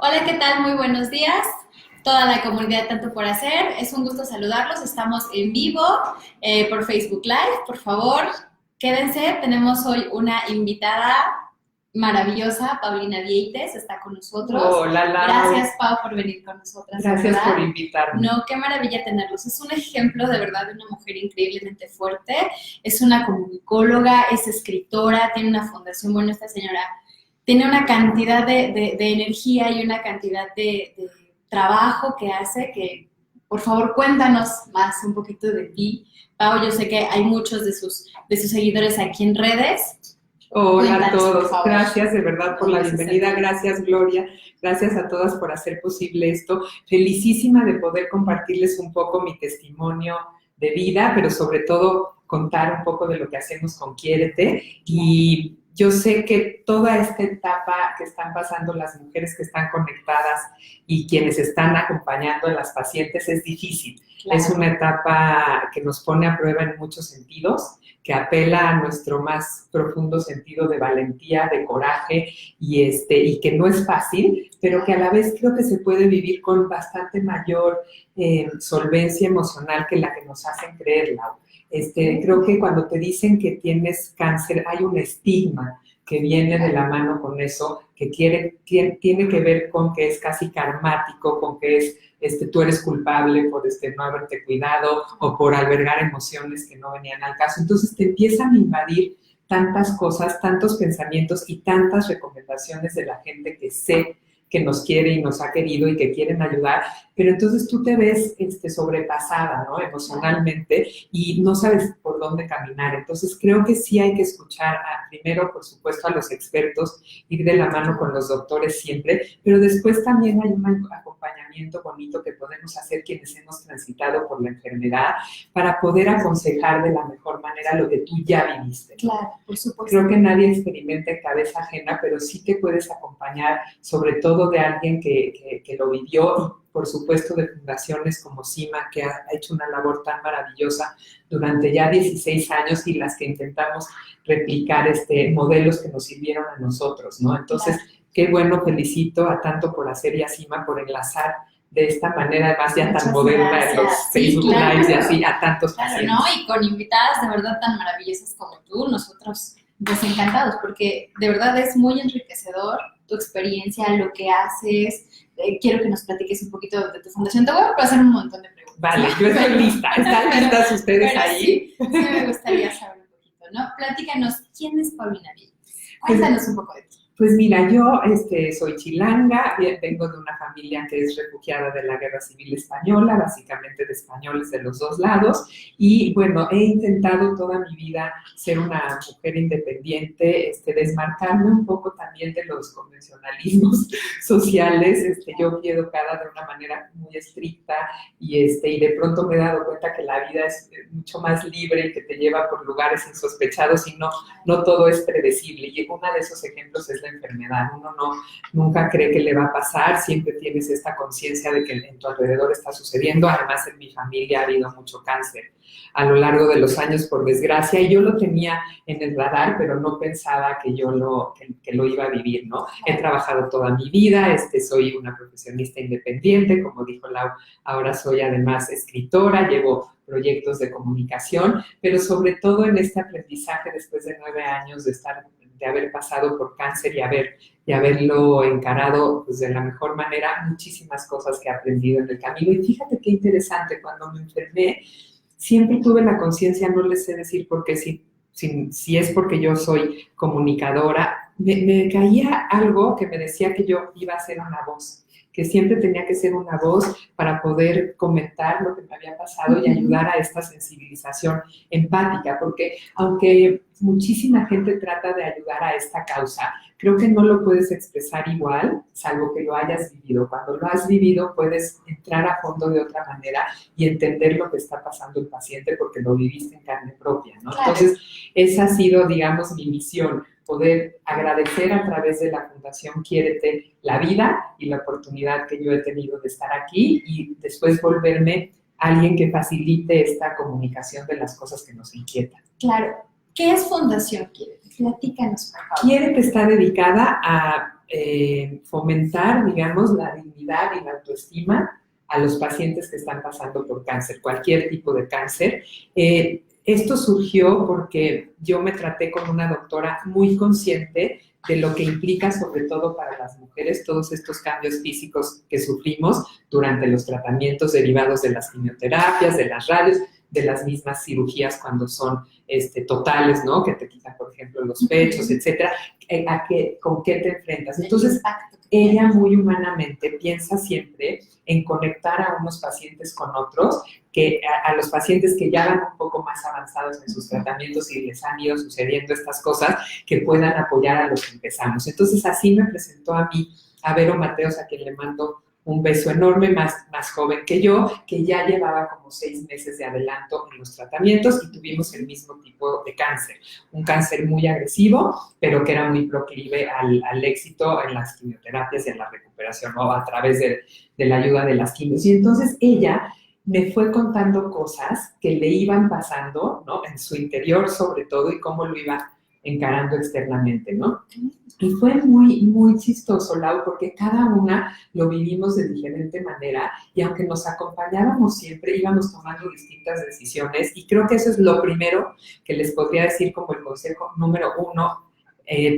Hola, ¿qué tal? Muy buenos días. Toda la comunidad Tanto por Hacer. Es un gusto saludarlos. Estamos en vivo por Facebook Live. Por favor, quédense. Tenemos hoy una invitada maravillosa, Paulina Vieites, está con nosotros. Hola, Lau. Gracias, Pau, por venir con nosotras, de Gracias por verdad. invitarme. No, qué maravilla tenerlos. Es un ejemplo de verdad de una mujer increíblemente fuerte. Es una comunicóloga, es escritora, tiene una fundación. Bueno, esta señora tiene una cantidad de energía y una cantidad de trabajo que hace que, por favor, cuéntanos más un poquito de ti. Pau, yo sé que hay muchos de sus seguidores aquí en redes. Hola a Cuéntanos, por todos. favor. Gracias de verdad por la bienvenida. Gracias, Gloria. Gracias a todas por hacer posible esto. Felicísima de poder compartirles un poco mi testimonio de vida, pero sobre todo contar un poco de lo que hacemos con Quiérete. Y yo sé que toda esta etapa que están pasando las mujeres que están conectadas y quienes están acompañando a las pacientes es difícil. Claro. Es una etapa que nos pone a prueba en muchos sentidos, que apela a nuestro más profundo sentido de valentía, de coraje y que no es fácil, pero que a la vez creo que se puede vivir con bastante mayor solvencia emocional que la que nos hacen creer, Lau. Creo que cuando te dicen que tienes cáncer hay un estigma que viene de la mano con eso, que tiene que ver con que es casi karmático, con que es tú eres culpable por no haberte cuidado o por albergar emociones que no venían al caso. Entonces te empiezan a invadir tantas cosas, tantos pensamientos y tantas recomendaciones de la gente que sé que nos quiere y nos ha querido y que quieren ayudar, pero entonces tú te ves sobrepasada, ¿no? Emocionalmente y no sabes por dónde caminar. Entonces creo que sí hay que escuchar primero, por supuesto, a los expertos, ir de la mano con los doctores siempre, pero después también hay un acompañamiento bonito que podemos hacer quienes hemos transitado por la enfermedad para poder aconsejar de la mejor manera lo que tú ya viviste. Claro, por supuesto. Creo que nadie experimenta en cabeza ajena, pero sí te puedes acompañar, sobre todo de alguien que lo vivió y, por supuesto, de fundaciones como CIMA, que ha hecho una labor tan maravillosa durante ya 16 años y las que intentamos replicar modelos que nos sirvieron a nosotros, ¿no? Entonces, qué bueno, felicito a Tanto por Hacer y a CIMA por enlazar de esta manera, además ya tan moderna en los Facebook Lives y así, a tantos pacientes. ¿No? Y con invitadas de verdad tan maravillosas como tú, nosotros pues encantados, porque de verdad es muy enriquecedor tu experiencia, lo que haces. Quiero que nos platiques un poquito de tu fundación. Te voy a pasar un montón de preguntas. Vale, yo estoy lista. ¿Están listas ustedes ahí? Sí, me gustaría saber un poquito, ¿no? Platícanos, ¿quién es Paulina Vieites? Cuéntanos un poco de ti. Pues mira, yo soy chilanga, vengo de una familia que es refugiada de la Guerra Civil Española, básicamente de españoles de los dos lados, y bueno, he intentado toda mi vida ser una mujer independiente, desmarcarme un poco también de los convencionalismos sociales. Yo fui educada de una manera muy estricta y de pronto me he dado cuenta que la vida es mucho más libre y que te lleva por lugares insospechados y no todo es predecible. Y uno de esos ejemplos es la enfermedad. Uno nunca cree que le va a pasar, siempre tienes esta conciencia de que en tu alrededor está sucediendo. Además, en mi familia ha habido mucho cáncer a lo largo de los años, por desgracia, y yo lo tenía en el radar, pero no pensaba que yo lo iba a vivir, ¿no? He trabajado toda mi vida, soy una profesionista independiente, como dijo Lau, ahora soy además escritora, llevo proyectos de comunicación, pero sobre todo en este aprendizaje después de 9 años de haber pasado por cáncer y haberlo encarado pues, de la mejor manera, muchísimas cosas que he aprendido en el camino. Y fíjate qué interesante, cuando me enfermé, siempre tuve la conciencia, no les sé decir por qué, si es porque yo soy comunicadora, me caía algo que me decía que yo iba a ser una voz, que siempre tenía que ser una voz para poder comentar lo que me había pasado y ayudar a esta sensibilización empática, porque aunque muchísima gente trata de ayudar a esta causa, creo que no lo puedes expresar igual, salvo que lo hayas vivido. Cuando lo has vivido, puedes entrar a fondo de otra manera y entender lo que está pasando el paciente porque lo viviste en carne propia, ¿no? Claro. Entonces, esa ha sido, digamos, mi misión, poder agradecer a través de la Fundación Quiérete la vida y la oportunidad que yo he tenido de estar aquí y después volverme alguien que facilite esta comunicación de las cosas que nos inquietan. Claro. ¿Qué es Fundación Quiérete? Platícanos, por favor. Quiérete está dedicada a fomentar, digamos, la dignidad y la autoestima a los pacientes que están pasando por cáncer, cualquier tipo de cáncer. Esto surgió porque yo me traté con una doctora muy consciente de lo que implica, sobre todo para las mujeres, todos estos cambios físicos que sufrimos durante los tratamientos derivados de las quimioterapias, de las radios, de las mismas cirugías cuando son totales, ¿no? Que te quitan, por ejemplo, los pechos, etcétera. ¿Con qué te enfrentas? Entonces, ella muy humanamente piensa siempre en conectar a unos pacientes con otros, que a los pacientes que ya van un poco más avanzados en sus tratamientos y les han ido sucediendo estas cosas, que puedan apoyar a los que empezamos. Entonces, así me presentó a mí, a Vero Mateos, a quien le mando un beso enorme, más joven que yo, que ya llevaba como 6 meses de adelanto en los tratamientos y tuvimos el mismo tipo de cáncer. Un cáncer muy agresivo, pero que era muy proclive al éxito en las quimioterapias y en la recuperación, ¿no? A través de la ayuda de las quimios. Y entonces ella me fue contando cosas que le iban pasando, ¿no? En su interior sobre todo, y cómo lo iba encarando externamente, ¿no? Y fue muy, muy chistoso, Lau, porque cada una lo vivimos de diferente manera y aunque nos acompañábamos siempre, íbamos tomando distintas decisiones y creo que eso es lo primero que les podría decir como el consejo número 1.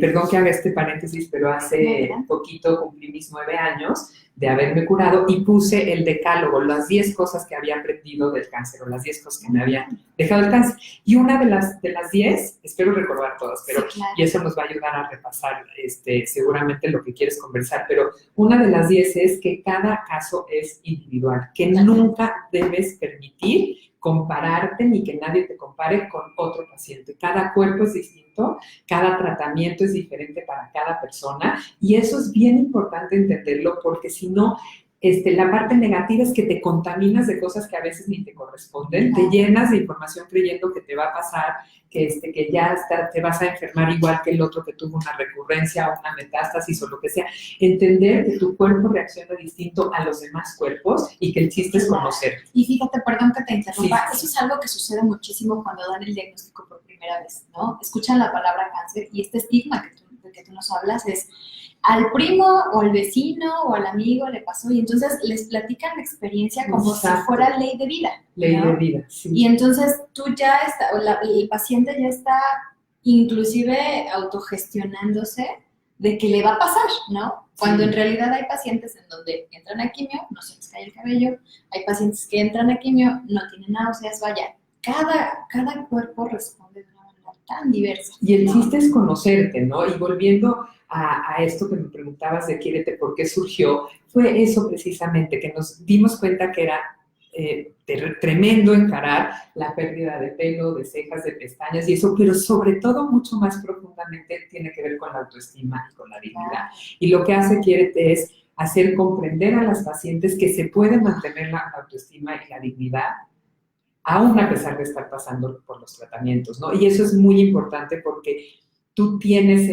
Perdón que haga este paréntesis, pero hace poquito cumplí mis 9 años de haberme curado y puse el decálogo, las 10 cosas que había aprendido del cáncer o las 10 cosas que me habían dejado el cáncer. Y una de las 10, espero recordar todas, pero sí, claro. Y eso nos va a ayudar a repasar seguramente lo que quieres conversar, pero una de las 10 es que cada caso es individual, que nunca debes permitir compararte ni que nadie te compare con otro paciente. Cada cuerpo es distinto, cada tratamiento es diferente para cada persona y eso es bien importante entenderlo porque si no, la parte negativa es que te contaminas de cosas que a veces ni te corresponden, te llenas de información creyendo que te va a pasar, que ya te vas a enfermar igual que el otro que tuvo una recurrencia o una metástasis o lo que sea. Entender que tu cuerpo reacciona distinto a los demás cuerpos y que el chiste es conocer. Y fíjate, perdón que te interrumpa, sí. Eso es algo que sucede muchísimo cuando dan el diagnóstico por primera vez, ¿no? Escuchan la palabra cáncer y este estigma del que tú nos hablas es al primo o al vecino o al amigo le pasó y entonces les platican la experiencia como Exacto. Si fuera ley de vida. Ley ¿no? de vida, sí. Y entonces tú ya está, el paciente ya está inclusive autogestionándose de que le va a pasar, ¿no? Cuando sí. En realidad hay pacientes en donde entran a quimio, no se les cae el cabello, hay pacientes que entran a quimio, no tienen náuseas, vaya, cada cuerpo responde de una manera tan diversa. Y el chiste es conocerte, ¿no? Y volviendo a esto que me preguntabas de Quiérete, ¿por qué surgió? Fue eso precisamente, que nos dimos cuenta que era tremendo encarar la pérdida de pelo, de cejas, de pestañas y eso, pero sobre todo mucho más profundamente tiene que ver con la autoestima y con la dignidad. Y lo que hace Quiérete es hacer comprender a las pacientes que se puede mantener la autoestima y la dignidad aún a pesar de estar pasando por los tratamientos, ¿no? Y eso es muy importante porque tú tienes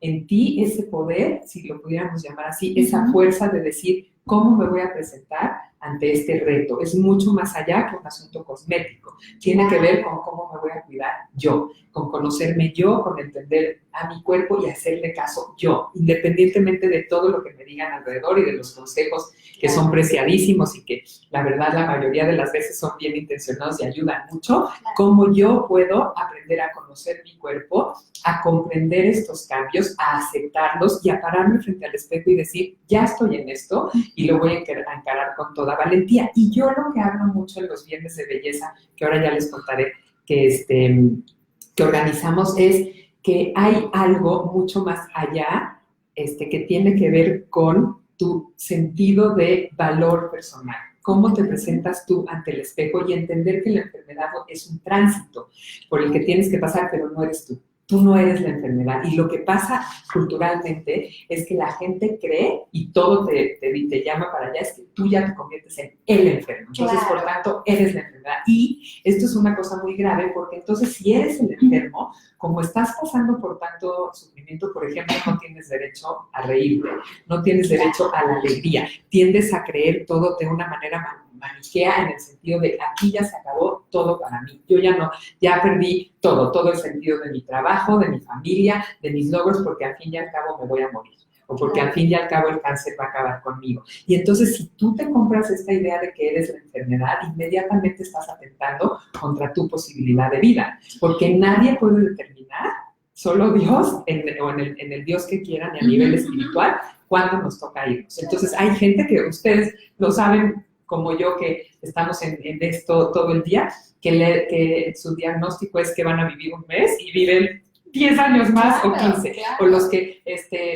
en ti ese poder, si lo pudiéramos llamar así, esa fuerza de decir, ¿cómo me voy a presentar ante este reto? Es mucho más allá que un asunto cosmético. Tiene que ver con cómo me voy a cuidar yo, con conocerme yo, con entender a mi cuerpo y hacerle caso yo, independientemente de todo lo que me digan alrededor y de los consejos que son preciadísimos y que la verdad la mayoría de las veces son bien intencionados y ayudan mucho, cómo yo puedo aprender a conocer mi cuerpo, a comprender estos cambios, a aceptarlos y a pararme frente al espejo y decir, ya estoy en esto y lo voy a encarar con toda valentía. Y yo lo que hablo mucho en los viernes de belleza, que ahora ya les contaré que organizamos, es que hay algo mucho más allá que tiene que ver con tu sentido de valor personal. Cómo te presentas tú ante el espejo y entender que la enfermedad es un tránsito por el que tienes que pasar, pero no eres tú. Tú no eres la enfermedad. Y lo que pasa culturalmente es que la gente cree y todo te llama para allá, es que tú ya te conviertes en el enfermo. Entonces, por tanto, eres la enfermedad. Y esto es una cosa muy grave porque entonces si eres el enfermo, como estás pasando por tanto sufrimiento, por ejemplo, no tienes derecho a reírte, no tienes derecho a la alegría, tiendes a creer todo de una manera maniquea en el sentido de aquí ya se acabó todo para mí, yo ya perdí todo el sentido de mi trabajo, de mi familia, de mis logros, porque al fin y al cabo me voy a morir. o porque al fin y al cabo el cáncer va a acabar conmigo. Y entonces, si tú te compras esta idea de que eres la enfermedad, inmediatamente estás atentando contra tu posibilidad de vida, porque nadie puede determinar, solo Dios, en el Dios que quieran y a nivel espiritual, cuándo nos toca irnos. Entonces, hay gente que ustedes lo saben como yo, que estamos en esto todo el día, que su diagnóstico es que van a vivir un mes y viven 10 años más, claro, o 15, claro. O los que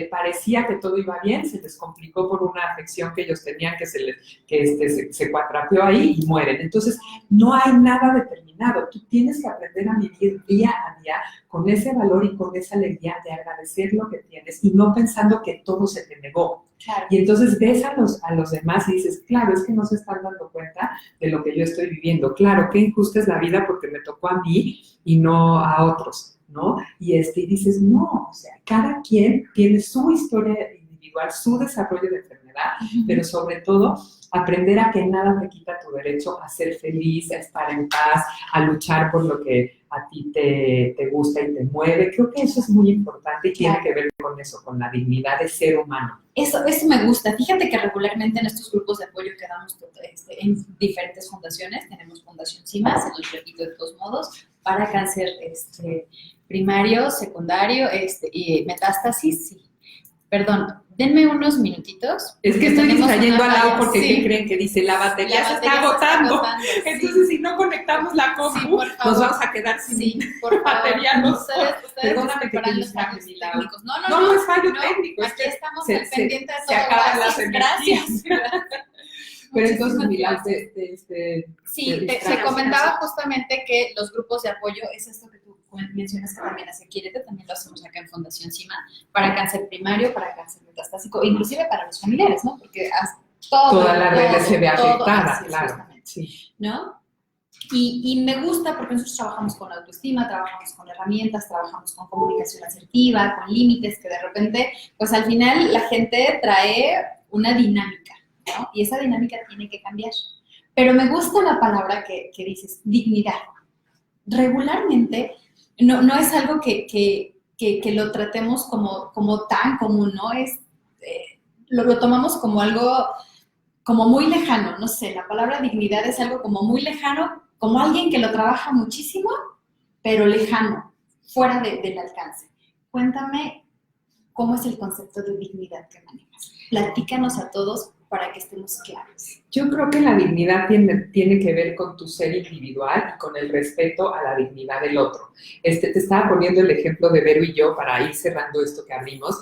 parecía que todo iba bien, se les complicó por una afección que ellos tenían, se cuatrapeó ahí y mueren. Entonces, no hay nada determinado. Tú tienes que aprender a vivir día a día con ese valor y con esa alegría de agradecer lo que tienes y no pensando que todo se te negó. Claro. Y entonces ves a los demás y dices, claro, es que no se están dando cuenta de lo que yo estoy viviendo. Claro, qué injusta es la vida porque me tocó a mí y no a otros, ¿no? Y dices, no, o sea, cada quien tiene su historia individual, su desarrollo de enfermedad, pero sobre todo aprender a que nada te quita tu derecho a ser feliz, a estar en paz, a luchar por lo que a ti te gusta y te mueve. Creo que eso es muy importante y tiene que ver con eso, con la dignidad de ser humano. Eso me gusta. Fíjate que regularmente en estos grupos de apoyo que damos en diferentes fundaciones, tenemos Fundación CIMA, se los repito de todos modos, para cáncer primario, secundario y metástasis, sí. Perdón, denme unos minutitos. Es que estoy distrayendo al lado porque sí. ¿Qué creen? Que dice, la batería se está agotando. Entonces, sí. Si no conectamos la compu, sí, nos vamos a quedar sin batería. Ustedes perdóname que te distraje, mi lado. No es fallo técnico. Aquí estamos al pendiente de todo. Se acaban las energías. Gracias. Pero entonces, Milán, se comentaba justamente que los grupos de apoyo es esto que tú mencionas que también hace Quiérete, también lo hacemos acá en Fundación CIMA, para cáncer primario, para cáncer metastásico, inclusive para los familiares, ¿no? Porque toda la red se ve afectada, claro. Sí. ¿No? Y me gusta porque nosotros trabajamos con autoestima, trabajamos con herramientas, trabajamos con comunicación asertiva, con límites, que de repente, pues al final la gente trae una dinámica, ¿no? Y esa dinámica tiene que cambiar. Pero me gusta la palabra que dices, dignidad. Regularmente no es algo que lo tratemos como tan común, ¿no? Lo tomamos como algo como muy lejano, no sé, la palabra dignidad es algo como muy lejano, como alguien que lo trabaja muchísimo, pero lejano, fuera del alcance. Cuéntame cómo es el concepto de dignidad que manejas. Platícanos a todos para que estemos claros. Yo creo que la dignidad tiene que ver con tu ser individual y con el respeto a la dignidad del otro. Te estaba poniendo el ejemplo de Vero y yo para ir cerrando esto que abrimos,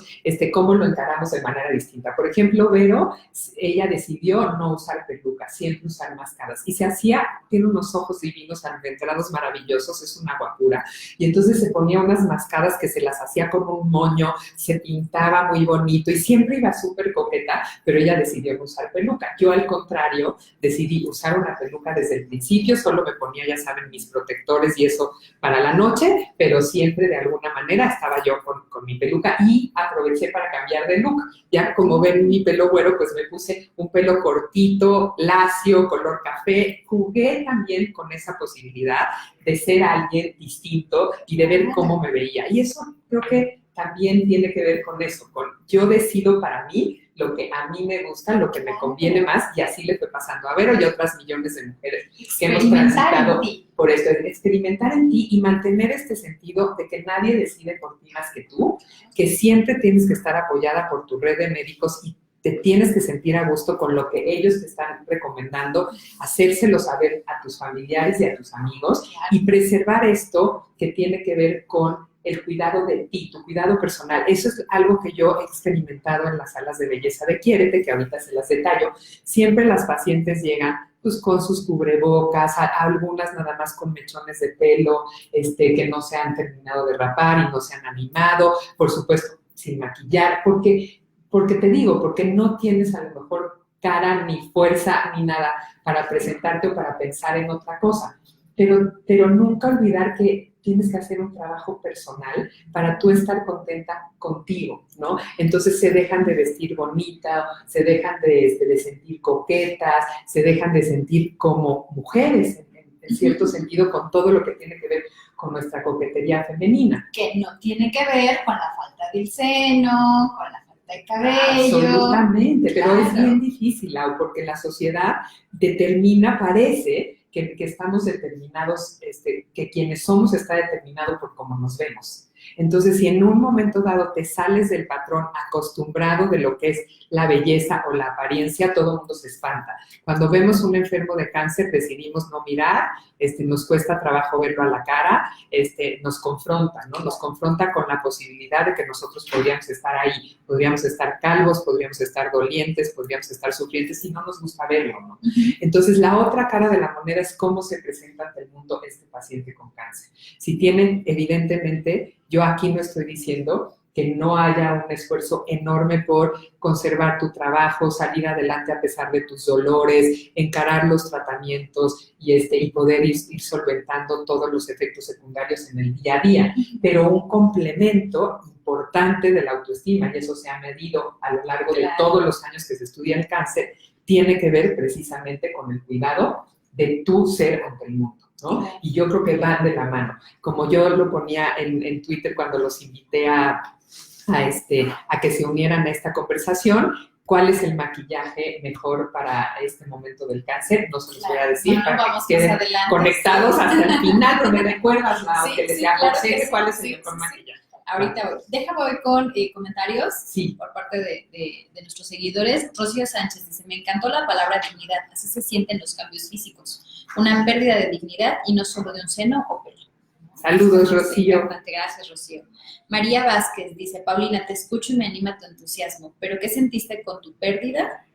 cómo lo encaramos de manera distinta. Por ejemplo, Vero, ella decidió no usar peluca, siempre usar máscaras. Y tiene unos ojos divinos, almendrados maravillosos, es una guapura. Y entonces se ponía unas máscaras que se las hacía con un moño, se pintaba muy bonito y siempre iba súper coqueta, pero ella decidió no usar peluca. Yo, al contrario, decidí usar una peluca desde el principio, solo me ponía, ya saben, mis protectores y eso para la noche, pero siempre de alguna manera estaba yo con mi peluca y aproveché para cambiar de look. Ya como ven mi pelo güero, pues me puse un pelo cortito, lacio, color café. Jugué también con esa posibilidad de ser alguien distinto y de ver cómo me veía. Y eso creo que también tiene que ver con eso, yo decido para mí lo que a mí me gusta, lo que me conviene más, y así le fue pasando a Vero y otras millones de mujeres que hemos transitado por esto, experimentar en ti y mantener este sentido de que nadie decide por ti más que tú, que siempre tienes que estar apoyada por tu red de médicos y te tienes que sentir a gusto con lo que ellos te están recomendando, hacérselo saber a tus familiares y a tus amigos y preservar esto que tiene que ver con el cuidado de ti, tu cuidado personal. Eso es algo que yo he experimentado en las salas de belleza de Quiérete, que ahorita se las detallo. Siempre las pacientes llegan pues con sus cubrebocas, algunas nada más con mechones de pelo que no se han terminado de rapar y no se han animado, por supuesto sin maquillar, porque porque no tienes a lo mejor cara ni fuerza ni nada para presentarte o para pensar en otra cosa. Pero nunca olvidar que tienes que hacer un trabajo personal para tú estar contenta contigo, ¿no? Entonces se dejan de vestir bonita, se dejan de sentir coquetas, se dejan de sentir como mujeres, en cierto sentido, con todo lo que tiene que ver con nuestra coquetería femenina. Que no tiene que ver con la falta del seno, con la falta falta de cabello. Absolutamente, pero Claro. es bien difícil, Lau, porque la sociedad determina, parece que estamos determinados, que quienes somos está determinado por cómo nos vemos. Entonces, si en un momento dado te sales del patrón acostumbrado de lo que es la belleza o la apariencia, todo el mundo se espanta. Cuando vemos un enfermo de cáncer, decidimos no mirar, nos cuesta trabajo verlo a la cara, nos confronta, ¿no? Nos confronta con la posibilidad de que nosotros podríamos estar ahí, podríamos estar calvos, podríamos estar dolientes, podríamos estar sufrientes y no nos gusta verlo, ¿no? Entonces, la otra cara de la moneda es cómo se presenta ante el mundo este paciente con cáncer. Si tienen, evidentemente, yo aquí no estoy diciendo que no haya un esfuerzo enorme por conservar tu trabajo, salir adelante a pesar de tus dolores, encarar los tratamientos y poder ir solventando todos los efectos secundarios en el día a día. Pero un complemento importante de la autoestima, y eso se ha medido a lo largo de todos los años que se estudia el cáncer, tiene que ver precisamente con el cuidado de tu ser ante el mundo, ¿no? Y yo creo que van de la mano. Como yo lo ponía en Twitter cuando los invité a que se unieran a esta conversación, ¿cuál es el maquillaje mejor para este momento del cáncer? No se los voy a decir, no, para que queden conectados hasta el final, pero me recuerdas, Lau, que les aconseje cuál es el mejor maquillaje. Ahorita voy. Déjame voy con comentarios Sí. por parte de nuestros seguidores. Rocío Sánchez dice, me encantó la palabra dignidad, así se sienten los cambios físicos. Una pérdida de dignidad y no solo de un seno o pelo. Saludos, Rocío. Gracias, Rocío. María Vázquez dice, Paulina, te escucho y me anima tu entusiasmo, pero ¿qué sentiste con tu pérdida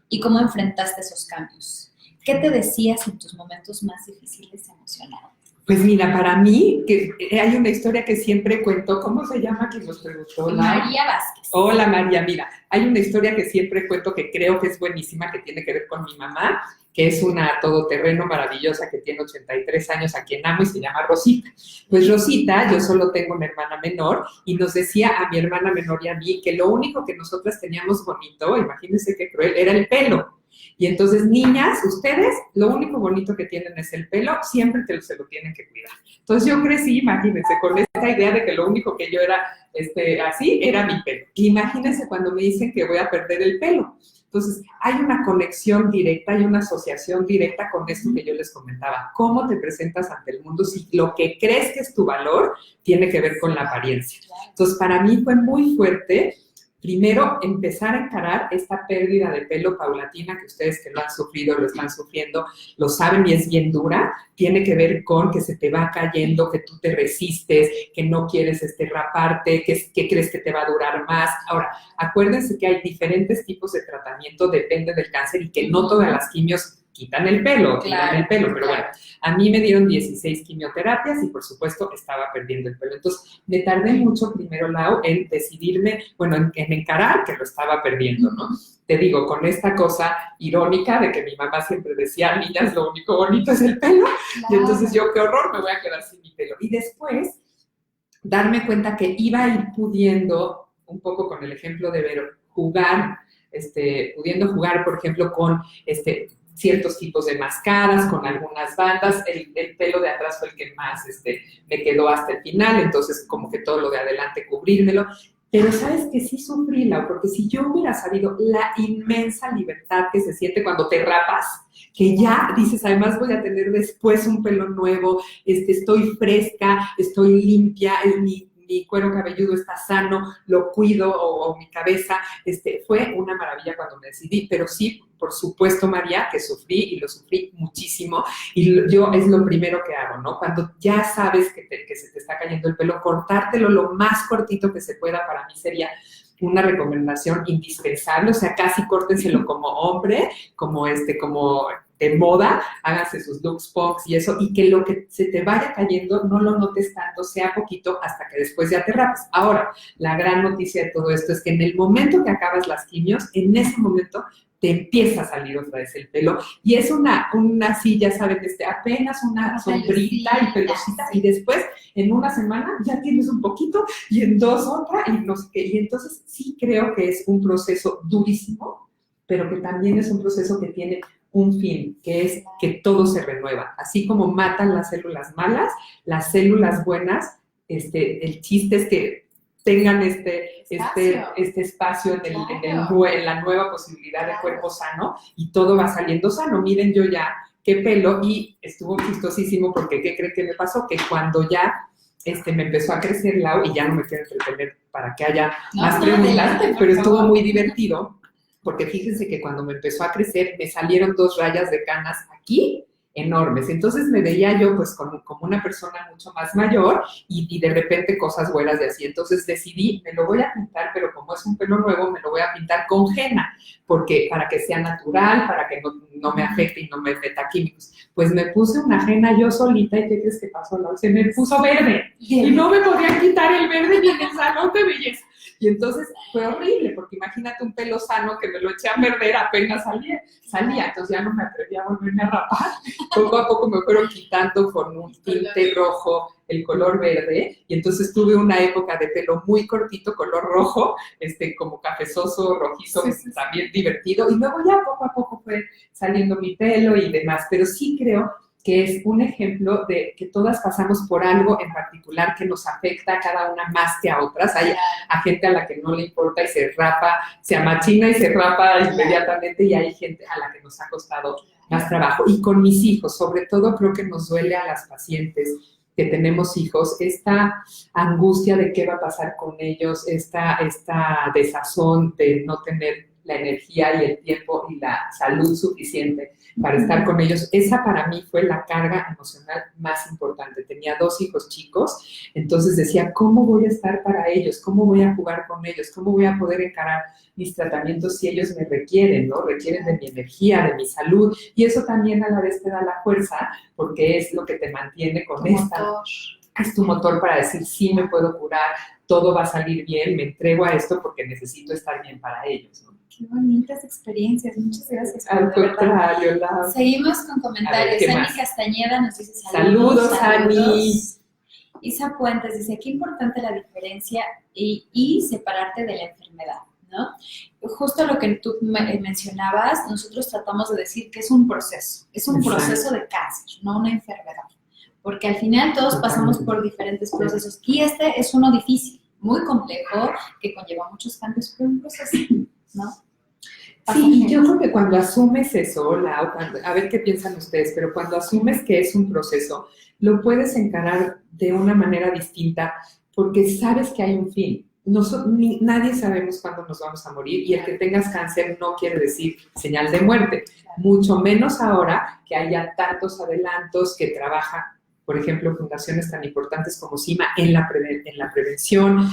y cómo enfrentaste esos cambios? ¿Qué te decías en tus momentos más difíciles emocionales? Pues mira, para mí, que hay una historia que siempre cuento. ¿Cómo se llama quien nos preguntó? María Vázquez. Hola, María. Mira, hay una historia que siempre cuento que creo que es buenísima, que tiene que ver con mi mamá, que es una todoterreno maravillosa que tiene 83 años, a quien amo y se llama Rosita. Pues Rosita, yo solo tengo una hermana menor y nos decía a mi hermana menor y a mí que lo único que nosotras teníamos bonito, imagínense qué cruel, era el pelo. Y entonces, niñas, ustedes, lo único bonito que tienen es el pelo, siempre se lo tienen que cuidar. Entonces yo crecí, imagínense, con esta idea de que lo único que yo era así era mi pelo. Imagínense cuando me dicen que voy a perder el pelo. Entonces, hay una conexión directa, hay una asociación directa con esto que yo les comentaba. ¿Cómo te presentas ante el mundo si lo que crees que es tu valor tiene que ver con la apariencia? Entonces, para mí fue muy fuerte. Primero, empezar a encarar esta pérdida de pelo paulatina que ustedes que lo han sufrido, lo están sufriendo, lo saben y es bien dura. Tiene que ver con que se te va cayendo, que tú te resistes, que no quieres raparte, que crees que te va a durar más. Ahora, acuérdense que hay diferentes tipos de tratamiento, depende del cáncer y que no todas las quimios quitan el pelo, pero bueno, a mí me dieron 16 quimioterapias y por supuesto estaba perdiendo el pelo. Entonces, me tardé mucho primero, Lau, en decidirme, bueno, en encarar que lo estaba perdiendo, ¿no? Te digo, con esta cosa irónica de que mi mamá siempre decía, niñas, lo único bonito es el pelo, y entonces yo, qué horror, me voy a quedar sin mi pelo. Y después, darme cuenta que iba a ir pudiendo, un poco con el ejemplo de Vero, pudiendo jugar, por ejemplo, con ciertos tipos de mascaras, con algunas bandas. El pelo de atrás fue el que más me quedó hasta el final, entonces como que todo lo de adelante cubrírmelo. Pero sabes que sí sufrí, Lau, porque si yo hubiera sabido la inmensa libertad que se siente cuando te rapas, que ya dices, además voy a tener después un pelo nuevo, estoy fresca, estoy limpia, mi cuero cabelludo está sano, lo cuido, o mi cabeza, fue una maravilla cuando me decidí, pero sí, por supuesto, María, que sufrí y lo sufrí muchísimo, y yo es lo primero que hago, ¿no? Cuando ya sabes que se te está cayendo el pelo, cortártelo lo más cortito que se pueda, para mí sería una recomendación indispensable, o sea, casi córtenselo como hombre, como de moda, háganse sus looks punks y eso, y que lo que se te vaya cayendo no lo notes tanto, sea poquito, hasta que después ya te rapes. Ahora, la gran noticia de todo esto es que en el momento que acabas las quimios, en ese momento te empieza a salir otra vez el pelo, y es una así, ya saben, apenas una sombrita y pelosita, y después, en una semana, ya tienes un poquito, y en 2 otra, y no sé qué, y entonces sí creo que es un proceso durísimo, pero que también es un proceso que tiene un fin, que es que todo se renueva. Así como matan las células malas, las células buenas, el chiste es que tengan este espacio en la nueva posibilidad de cuerpo sano y todo va saliendo sano. Miren yo ya qué pelo y estuvo chistosísimo porque ¿qué creen que me pasó? Que cuando ya me empezó a crecer Lau y ya no me quiero entretener para que haya más preguntas, pero estuvo muy divertido porque fíjense que cuando me empezó a crecer me salieron 2 rayas de canas aquí enormes. Entonces me veía yo pues como una persona mucho más mayor y de repente cosas buenas de así. Entonces decidí, me lo voy a pintar, pero como es un pelo nuevo, me lo voy a pintar con henna, porque para que sea natural, para que no me afecte y no me meta químicos. Pues me puse una henna yo solita y ¿qué crees que pasó? Se me puso verde y no me podía quitar el verde ni en el salón de belleza. Y entonces fue horrible, porque imagínate un pelo sano que me lo eché a perder apenas salía. Entonces ya no me atreví a volverme a rapar. Poco a poco me fueron quitando con un tinte rojo el color verde, y entonces tuve una época de pelo muy cortito, color rojo, como cafezoso, rojizo, también divertido, y luego ya poco a poco fue saliendo mi pelo y demás, pero sí creo que es un ejemplo de que todas pasamos por algo en particular que nos afecta a cada una más que a otras. Hay a gente a la que no le importa y se rapa, se amachina y se rapa inmediatamente, y hay gente a la que nos ha costado más trabajo. Y con mis hijos, sobre todo, creo que nos duele a las pacientes que tenemos hijos, esta angustia de qué va a pasar con ellos, esta desazón de no tener la energía y el tiempo y la salud suficiente para estar con ellos. Esa para mí fue la carga emocional más importante. Tenía 2 hijos chicos, entonces decía, ¿cómo voy a estar para ellos? ¿Cómo voy a jugar con ellos? ¿Cómo voy a poder encarar mis tratamientos si ellos me requieren, ¿no? Requieren de mi energía, de mi salud, y eso también a la vez te da la fuerza, porque es lo que te mantiene con es tu motor para decir, sí me puedo curar, todo va a salir bien, me entrego a esto porque necesito estar bien para ellos, ¿no? Qué bonitas experiencias, muchas gracias. Al contrario, Lau. Seguimos con comentarios. Ani Castañeda nos dice saludos. Ani. Isa Puentes dice, qué importante la diferencia y separarte de la enfermedad, ¿no? Justo lo que tú mencionabas, nosotros tratamos de decir que es un proceso proceso de cáncer, no una enfermedad, porque al final todos pasamos por diferentes procesos y este es uno difícil, muy complejo, que conlleva muchos cambios, pero un proceso, ¿no? Sí, y yo creo que cuando asumes eso, Lau, a ver qué piensan ustedes, pero cuando asumes que es un proceso, lo puedes encarar de una manera distinta porque sabes que hay un fin. Nadie sabemos cuándo nos vamos a morir, y el que tengas cáncer no quiere decir señal de muerte, mucho menos ahora que haya tantos adelantos que trabajan, por ejemplo, fundaciones tan importantes como CIMA en la prevención,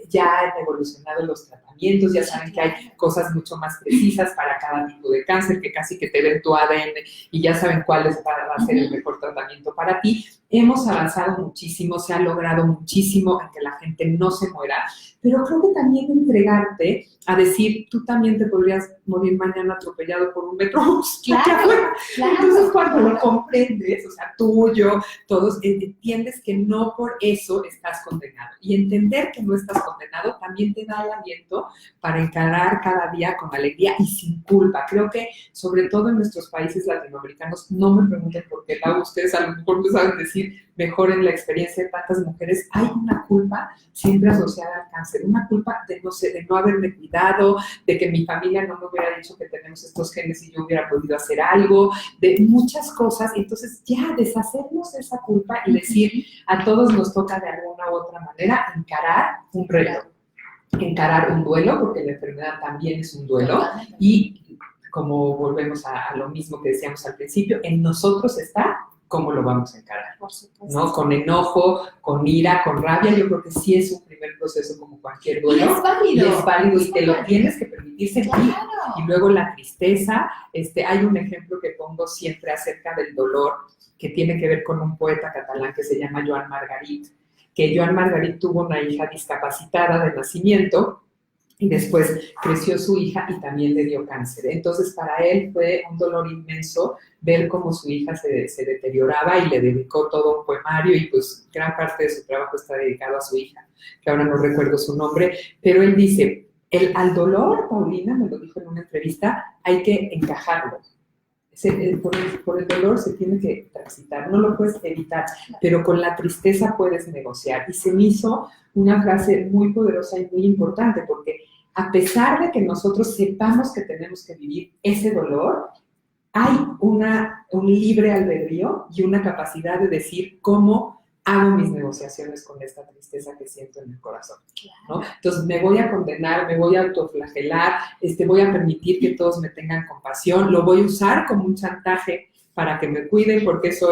ya han evolucionado los tratamientos, ya saben que hay cosas mucho más precisas para cada tipo de cáncer, que casi que te ven tu ADN y ya saben cuál va a ser el mejor tratamiento para ti. Hemos avanzado muchísimo, se ha logrado muchísimo en que la gente no se muera, pero creo que también entregarte a decir, tú también te podrías morir mañana atropellado por un metrobús. Claro. Entonces, cuando lo comprendes, o sea, tú, yo, todos, entiendes que no por eso estás condenado. Y entender que no estás condenado también te da el aliento para encarar cada día con alegría y sin culpa. Creo que, sobre todo en nuestros países latinoamericanos, no me pregunten por qué, ustedes a lo mejor no saben decir mejor en la experiencia de tantas mujeres, hay una culpa siempre asociada al cáncer, una culpa de no haberme cuidado, de que mi familia no me hubiera dicho que tenemos estos genes y yo hubiera podido hacer algo, de muchas cosas. Entonces ya deshacernos de esa culpa y decir, a todos nos toca de alguna u otra manera encarar un reto, encarar un duelo, porque la enfermedad también es un duelo, y como volvemos a lo mismo que decíamos al principio, en nosotros está cómo lo vamos a encarar, por supuesto, ¿no? Con enojo, con ira, con rabia. Yo creo que sí es un primer proceso como cualquier duelo. Y es válido. Y te lo tienes que permitir sentir. Claro. Y luego la tristeza. Hay un ejemplo que pongo siempre acerca del dolor, que tiene que ver con un poeta catalán que se llama Joan Margarit, que Joan Margarit tuvo una hija discapacitada de nacimiento, y después creció su hija y también le dio cáncer. Entonces, para él fue un dolor inmenso ver cómo su hija se deterioraba, y le dedicó todo un poemario, y pues gran parte de su trabajo está dedicado a su hija, que ahora no recuerdo su nombre, pero él dice, al dolor, Paulina me lo dijo en una entrevista, hay que encajarlo. por el dolor se tiene que transitar, no lo puedes evitar, pero con la tristeza puedes negociar. Y se me hizo una frase muy poderosa y muy importante, porque a pesar de que nosotros sepamos que tenemos que vivir ese dolor, hay un libre albedrío y una capacidad de decir cómo hago mis negociaciones con esta tristeza que siento en el corazón, ¿no? Entonces, me voy a condenar, me voy a autoflagelar, voy a permitir que todos me tengan compasión, lo voy a usar como un chantaje para que me cuiden, porque eso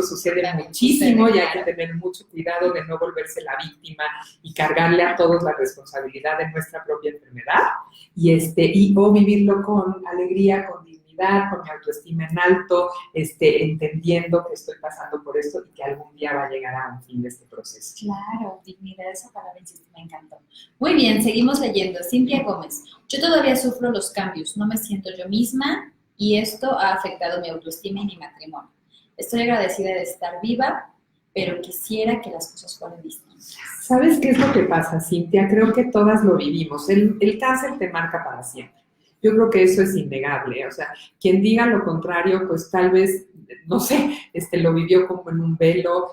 sucede muchísimo y hay que tener mucho cuidado de no volverse la víctima y cargarle a todos la responsabilidad de nuestra propia enfermedad, o vivirlo con alegría, con dignidad, con mi autoestima en alto, entendiendo que estoy pasando por esto y que algún día va a llegar a un fin de este proceso. Claro, dignidad, esa palabra me encantó. Muy bien, seguimos leyendo. Cintia Gómez, yo todavía sufro los cambios, no me siento yo misma y esto ha afectado mi autoestima y mi matrimonio. Estoy agradecida de estar viva, pero quisiera que las cosas fueran distintas. ¿Sabes qué es lo que pasa, Cintia? Creo que todas lo vivimos. El cáncer te marca para siempre. Yo creo que eso es innegable. O sea, quien diga lo contrario, pues tal vez, no sé, lo vivió como en un velo,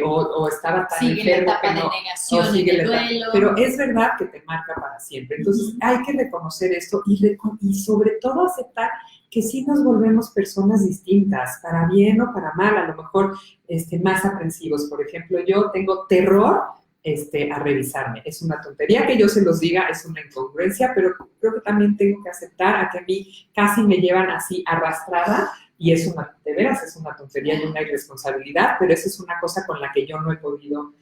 o estaba tan enfermo que no. Negación, o sigue la etapa de negación, pero es verdad que te marca para siempre. Entonces, hay que reconocer esto y sobre todo aceptar que sí nos volvemos personas distintas, para bien o para mal, a lo mejor más aprensivos. Por ejemplo, yo tengo terror a revisarme. Es una tontería que yo se los diga, es una incongruencia, pero creo que también tengo que aceptar a que a mí casi me llevan así arrastrada y es de veras es una tontería y una irresponsabilidad, pero esa es una cosa con la que yo no he podido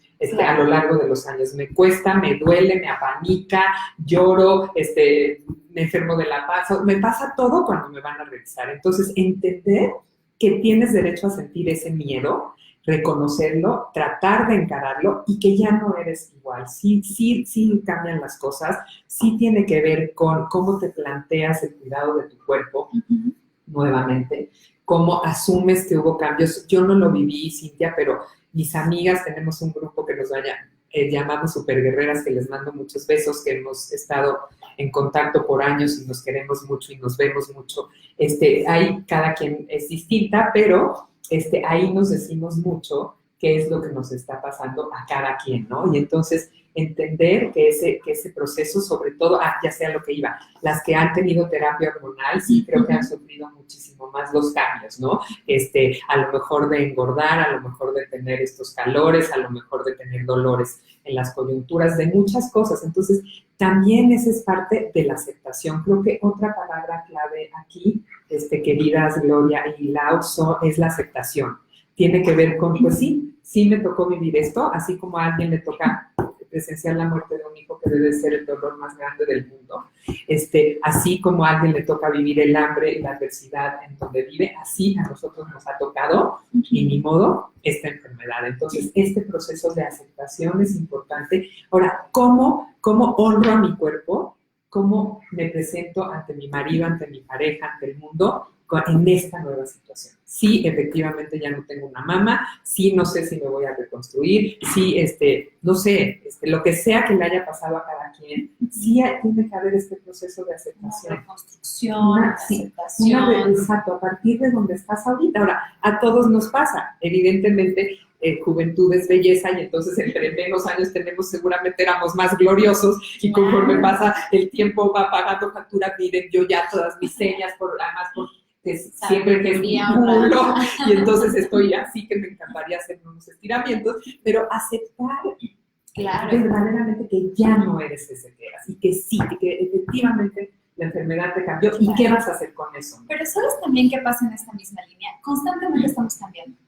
a lo largo de los años. Me cuesta, me duele, me apanica, lloro, me enfermo de la panza, me pasa todo cuando me van a revisar. Entonces, entender que tienes derecho a sentir ese miedo, reconocerlo, tratar de encararlo y que ya no eres igual. Sí cambian las cosas, sí tiene que ver con cómo te planteas el cuidado de tu cuerpo nuevamente, cómo asumes que hubo cambios. Yo no lo viví, Cintia, pero mis amigas, tenemos un grupo que nos llamamos Superguerreras, que les mando muchos besos, que hemos estado en contacto por años y nos queremos mucho y nos vemos mucho. Ahí cada quien es distinta, pero ahí nos decimos mucho qué es lo que nos está pasando a cada quien, ¿no? Y entonces entender que ese proceso, sobre todo, ya sea lo que iba, las que han tenido terapia hormonal, sí creo que han sufrido muchísimo más los cambios, ¿no? A lo mejor de engordar, a lo mejor de tener estos calores, a lo mejor de tener dolores en las coyunturas, de muchas cosas. Entonces, también esa es parte de la aceptación. Creo que otra palabra clave aquí, queridas Gloria y Lau, es la aceptación. Tiene que ver con, pues sí me tocó vivir esto, así como a alguien le toca presenciar la muerte de un hijo, que debe ser el dolor más grande del mundo. Así como a alguien le toca vivir el hambre y la adversidad en donde vive, así a nosotros nos ha tocado, y ni modo, esta enfermedad. Entonces, este proceso de aceptación es importante. Ahora, ¿cómo honro a mi cuerpo? ¿Cómo me presento ante mi marido, ante mi pareja, ante el mundo en esta nueva situación? Sí, efectivamente ya no tengo una mama, sí, no sé si me voy a reconstruir, sí, no sé, lo que sea que le haya pasado a cada quien, sí tiene que haber este proceso de aceptación. Una reconstrucción, aceptación. Exacto, a partir de donde estás ahorita. Ahora, a todos nos pasa, evidentemente, juventud es belleza y entonces entre menos años tenemos, seguramente éramos más gloriosos y conforme pasa el tiempo va pagando factura. Miren, yo ya todas mis señas, siempre que es mi culo, y entonces estoy así que me encantaría hacer unos estiramientos, pero aceptar verdaderamente que ya no eres ese que eras y que sí, que efectivamente la enfermedad te cambió. ¿Y qué vas a hacer con eso? Pero ¿sabes también qué pasa en esta misma línea? Constantemente estamos cambiando.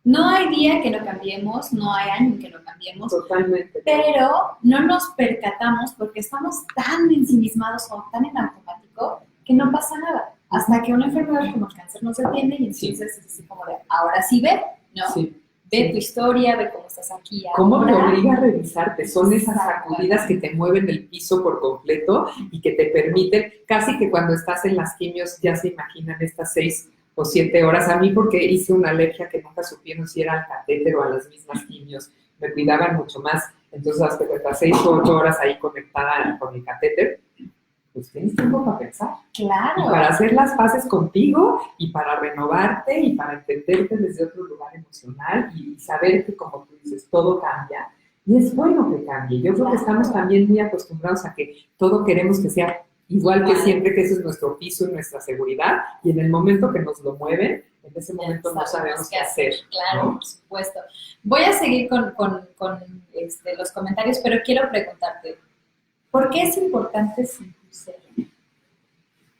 No hay día que no cambiemos, no hay año en que no cambiemos. Totalmente. Pero no nos percatamos porque estamos tan ensimismados o tan en automático que no pasa nada. Hasta que una enfermedad como el cáncer nos detiene y entonces es así como de, ahora sí ve, ¿no? Sí. Ve tu historia, ve cómo estás aquí ahora. ¿Cómo te obliga a revisarte? Son esas sacudidas que te mueven el piso por completo y que te permiten, casi que cuando estás en las quimios ya se imaginan estas 6 o 7 horas. A mí, porque hice una alergia que nunca supieron si era al catéter o a las mismas quimios, me cuidaban mucho más. Entonces, hasta 6 o 8 horas ahí conectada con el catéter, pues tienes tiempo para pensar. Claro. Y para hacer las paces contigo y para renovarte y para entenderte desde otro lugar emocional y saber que, como tú dices, todo cambia. Y es bueno que cambie. Yo creo que estamos también muy acostumbrados a que todo queremos que sea igual que siempre, que ese es nuestro piso y nuestra seguridad. Y en el momento que nos lo mueven, en ese momento no sabemos qué hacer. Claro, ¿no? por supuesto. Voy a seguir con los comentarios, pero quiero preguntarte, ¿por qué es importante sentir celo?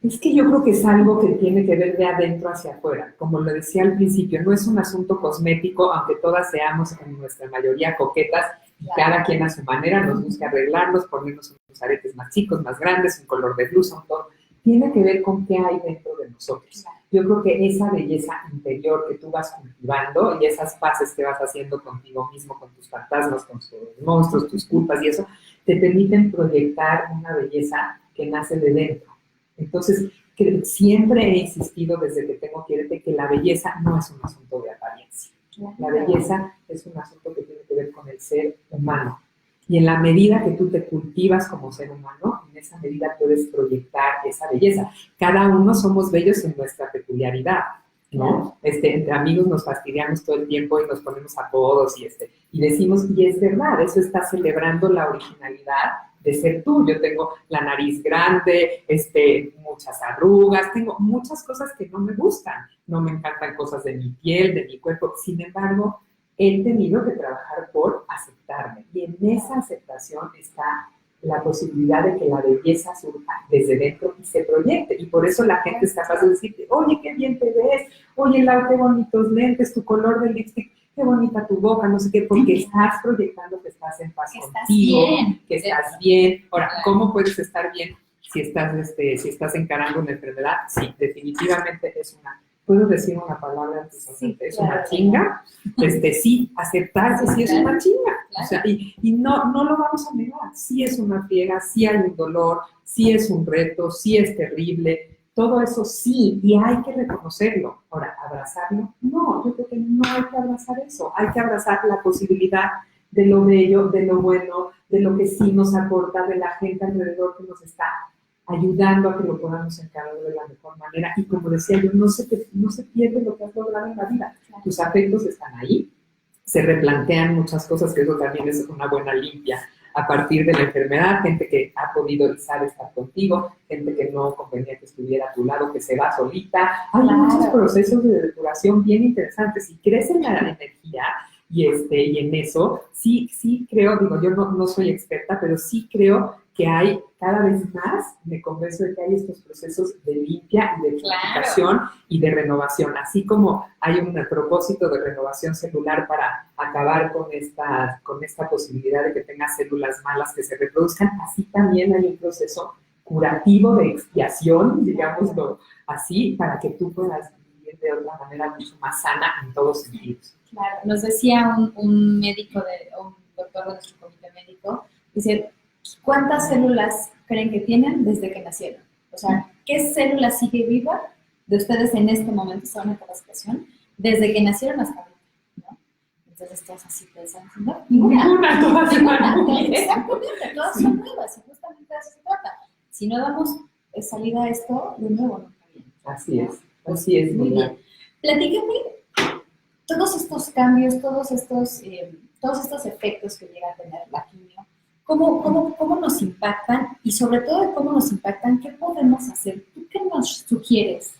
Es que yo creo que es algo que tiene que ver de adentro hacia afuera. Como lo decía al principio, no es un asunto cosmético, aunque todas seamos en nuestra mayoría coquetas, y cada quien a su manera nos busca arreglarnos, ponernos unos aretes más chicos, más grandes, un color de blusa, un tono. Tiene que ver con qué hay dentro de nosotros. Yo creo que esa belleza interior que tú vas cultivando y esas paces que vas haciendo contigo mismo, con tus fantasmas, con tus monstruos, tus culpas y eso, te permiten proyectar una belleza que nace de dentro. Entonces, siempre he insistido desde que tengo que la belleza no es un asunto de apariencia. La belleza es un asunto que tiene que ver con el ser humano. Y en la medida que tú te cultivas como ser humano, en esa medida puedes proyectar esa belleza. Cada uno somos bellos en nuestra peculiaridad, ¿no? Entre amigos nos fastidiamos todo el tiempo y nos ponemos apodos y decimos, y es verdad, eso está celebrando la originalidad de ser tú. Yo tengo la nariz grande, muchas arrugas, tengo muchas cosas que no me gustan, no me encantan cosas de mi piel, de mi cuerpo. Sin embargo, he tenido que trabajar por aceptarme, y en esa aceptación está la posibilidad de que la belleza surja desde dentro y se proyecte. Y por eso la gente es capaz de decirte, oye, qué bien te ves, oye, Lau, qué bonitos lentes, tu color de lipstick, qué bonita tu boca, no sé qué, porque estás proyectando que estás en paz contigo, que estás bien. Ahora, ¿cómo puedes estar bien si estás encarando una enfermedad? Sí, definitivamente es una, puedo decir una palabra antisonante, es una chinga. Sí, aceptar que sí es una chinga. O sea, y no lo vamos a negar. Sí es una friega, sí hay un dolor, sí es un reto, sí es terrible. Todo eso sí, y hay que reconocerlo. Ahora, ¿abrazarlo? No, yo creo que no hay que abrazar eso. Hay que abrazar la posibilidad de lo bello, de lo bueno, de lo que sí nos aporta, de la gente alrededor que nos está ayudando a que lo podamos encarar de la mejor manera. Y como decía yo, no se pierde lo que has logrado en la vida. Tus afectos están ahí, se replantean muchas cosas, que eso también es una buena limpia a partir de la enfermedad, gente que ha podido y sabe estar contigo, gente que no convenía que estuviera a tu lado, que se va solita. Hay muchos procesos de depuración bien interesantes y crees en la energía y en eso, sí creo, digo, yo no soy experta, pero sí creo que hay cada vez más, me convenzo de que hay estos procesos de limpia y de purificación y de renovación, así como hay un propósito de renovación celular para acabar con esta posibilidad de que tengas células malas que se reproduzcan, así también hay un proceso curativo de expiación, digámoslo así, para que tú puedas vivir de otra manera mucho más sana en todos sentidos. Claro, nos decía un médico, un doctor de nuestro comité médico, dice, ¿cuántas células creen que tienen desde que nacieron? O sea, ¿qué célula sigue viva de ustedes en este momento, están en capacitación, desde que nacieron hasta ahorita, ¿no? Entonces todos así pensando, ¿no? Ninguna, todas son nuevas. Exactamente, todas son nuevas y justamente de eso se trata. Si no damos salida a esto, de nuevo no está bien. Así es. Muy bien. Platícame todos estos cambios, todos estos efectos que llega a tener la quimio. ¿Cómo nos impactan? Y sobre todo de cómo nos impactan, ¿qué podemos hacer? ¿Tú qué nos sugieres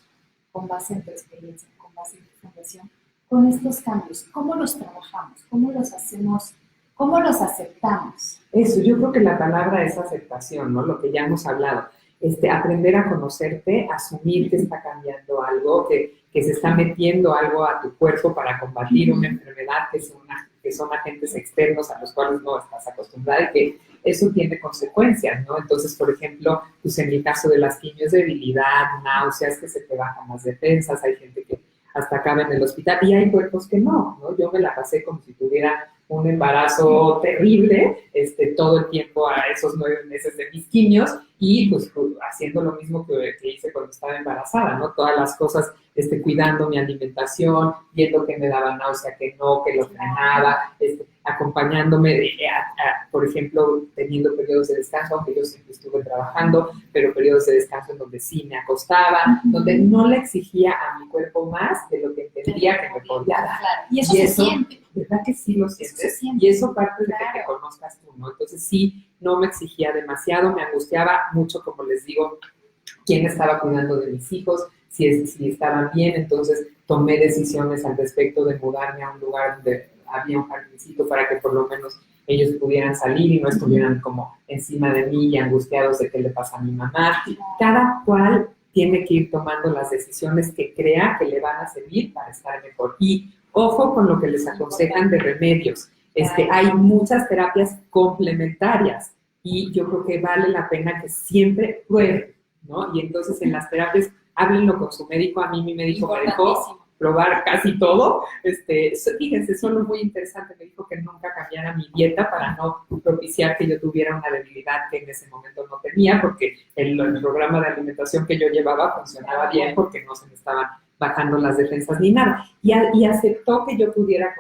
con base en tu experiencia, con base en tu fundación, con estos cambios? ¿Cómo los trabajamos? ¿Cómo los hacemos? ¿Cómo los aceptamos? Eso, yo creo que la palabra es aceptación, ¿no? Lo que ya hemos hablado. Aprender a conocerte, asumir que está cambiando algo, que se está metiendo algo a tu cuerpo para combatir una enfermedad que son agentes externos a los cuales no estás acostumbrada y que eso tiene consecuencias, ¿no? Entonces, por ejemplo, pues en el caso de las quimios, debilidad, náuseas, que se te bajan las defensas, hay gente que hasta acaba en el hospital y hay cuerpos que no, ¿no? Yo me la pasé como si tuviera un embarazo terrible, todo el tiempo a esos 9 meses de mis quimios y pues haciendo lo mismo que hice cuando estaba embarazada, ¿no? Todas las cosas, cuidando mi alimentación, viendo que me daba náusea, que no, que lo frenaba, acompañándome, por ejemplo, teniendo periodos de descanso, aunque yo siempre estuve trabajando, pero periodos de descanso en donde sí me acostaba, donde no le exigía a mi cuerpo más de lo que entendía que me podía dar. Claro. Y eso se siente. ¿Verdad que sí lo sientes? Y eso parte de que te conozcas tú, ¿no? Entonces sí, no me exigía demasiado, me angustiaba mucho, como les digo, quién estaba cuidando de mis hijos, si estaban bien, entonces tomé decisiones al respecto de mudarme a un lugar donde había un jardincito para que por lo menos ellos pudieran salir y no estuvieran como encima de mí y angustiados de qué le pasa a mi mamá. Cada cual tiene que ir tomando las decisiones que crea que le van a servir para estar mejor. Y ojo con lo que les aconsejan de remedios. Hay muchas terapias complementarias y yo creo que vale la pena que siempre prueben, ¿no? Y entonces en las terapias háblenlo con su médico. A mí mi médico me dejó probar casi todo. Fíjense, solo muy interesante, me dijo que nunca cambiara mi dieta para no propiciar que yo tuviera una debilidad que en ese momento no tenía, porque el programa de alimentación que yo llevaba funcionaba bien porque no se me estaban bajando las defensas ni nada. Y aceptó que yo pudiera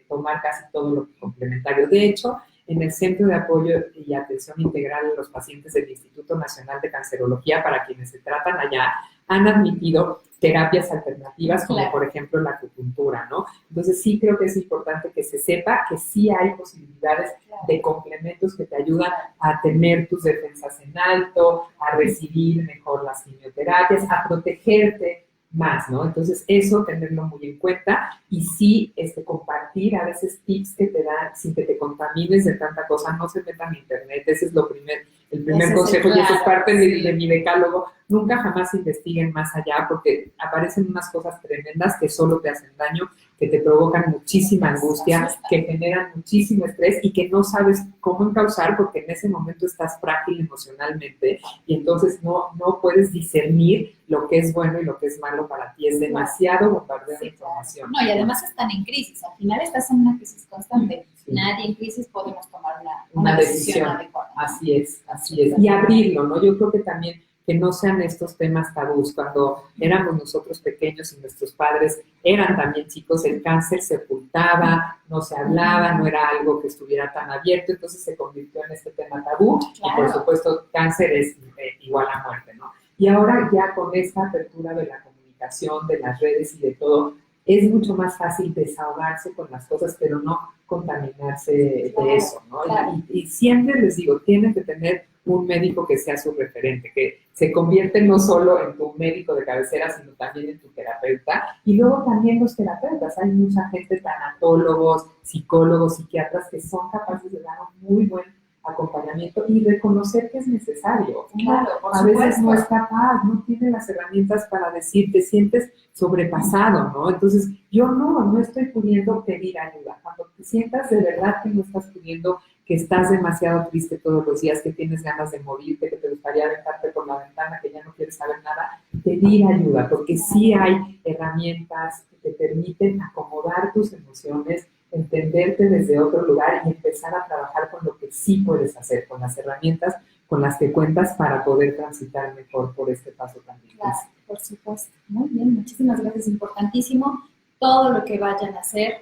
tomar casi todo lo complementario. De hecho, en el Centro de Apoyo y Atención Integral de los Pacientes del Instituto Nacional de Cancerología, para quienes se tratan allá, han admitido terapias alternativas, como por ejemplo la acupuntura, ¿no? Entonces sí creo que es importante que se sepa que sí hay posibilidades de complementos que te ayudan a tener tus defensas en alto, a recibir mejor las quimioterapias, a protegerte más, ¿no? Entonces eso tenerlo muy en cuenta y sí compartir a veces tips que te dan sin que te contamines de tanta cosa. No se metan en internet, ese es el primer consejo, y eso es parte de mi decálogo. Nunca jamás investiguen más allá, porque aparecen unas cosas tremendas que solo te hacen daño, que te provocan muchísima angustia, que generan muchísimo estrés y que no sabes cómo encauzar porque en ese momento estás frágil emocionalmente y entonces no puedes discernir lo que es bueno y lo que es malo para ti. Es demasiado bombardeo de información. No, y además están en crisis. Al final estás en una crisis constante. Sí. Nadie en crisis podemos tomar una decisión adecuada. Así es. Y abrirlo, ¿no? Yo creo que también que no sean estos temas tabús. Cuando éramos nosotros pequeños y nuestros padres eran también chicos, el cáncer se ocultaba, no se hablaba, no era algo que estuviera tan abierto, entonces se convirtió en este tema tabú. Claro. Y por supuesto, cáncer es igual a muerte, ¿no? Y ahora ya con esta apertura de la comunicación, de las redes y de todo, es mucho más fácil desahogarse con las cosas, pero no contaminarse de eso, ¿no? Claro. Y siempre les digo, tienen que tener un médico que sea su referente, que se convierte no solo en tu médico de cabecera, sino también en tu terapeuta. Y luego también los terapeutas. Hay mucha gente, tanatólogos, psicólogos, psiquiatras, que son capaces de dar un muy buen acompañamiento y reconocer que es necesario. Claro, a veces no es capaz, no tiene las herramientas para decir, te sientes sobrepasado, ¿no? Entonces, yo no estoy pudiendo pedir ayuda. Cuando te sientas de verdad que no estás pudiendo, que estás demasiado triste todos los días, que tienes ganas de morirte, que te gustaría aventarte por la ventana, que ya no quieres saber nada, pedir ayuda, porque sí hay herramientas que te permiten acomodar tus emociones, entenderte desde otro lugar y empezar a trabajar con lo que sí puedes hacer, con las herramientas con las que cuentas para poder transitar mejor por este paso tan difícil. Claro, por supuesto. Muy bien, muchísimas gracias. Importantísimo todo lo que vayan a hacer.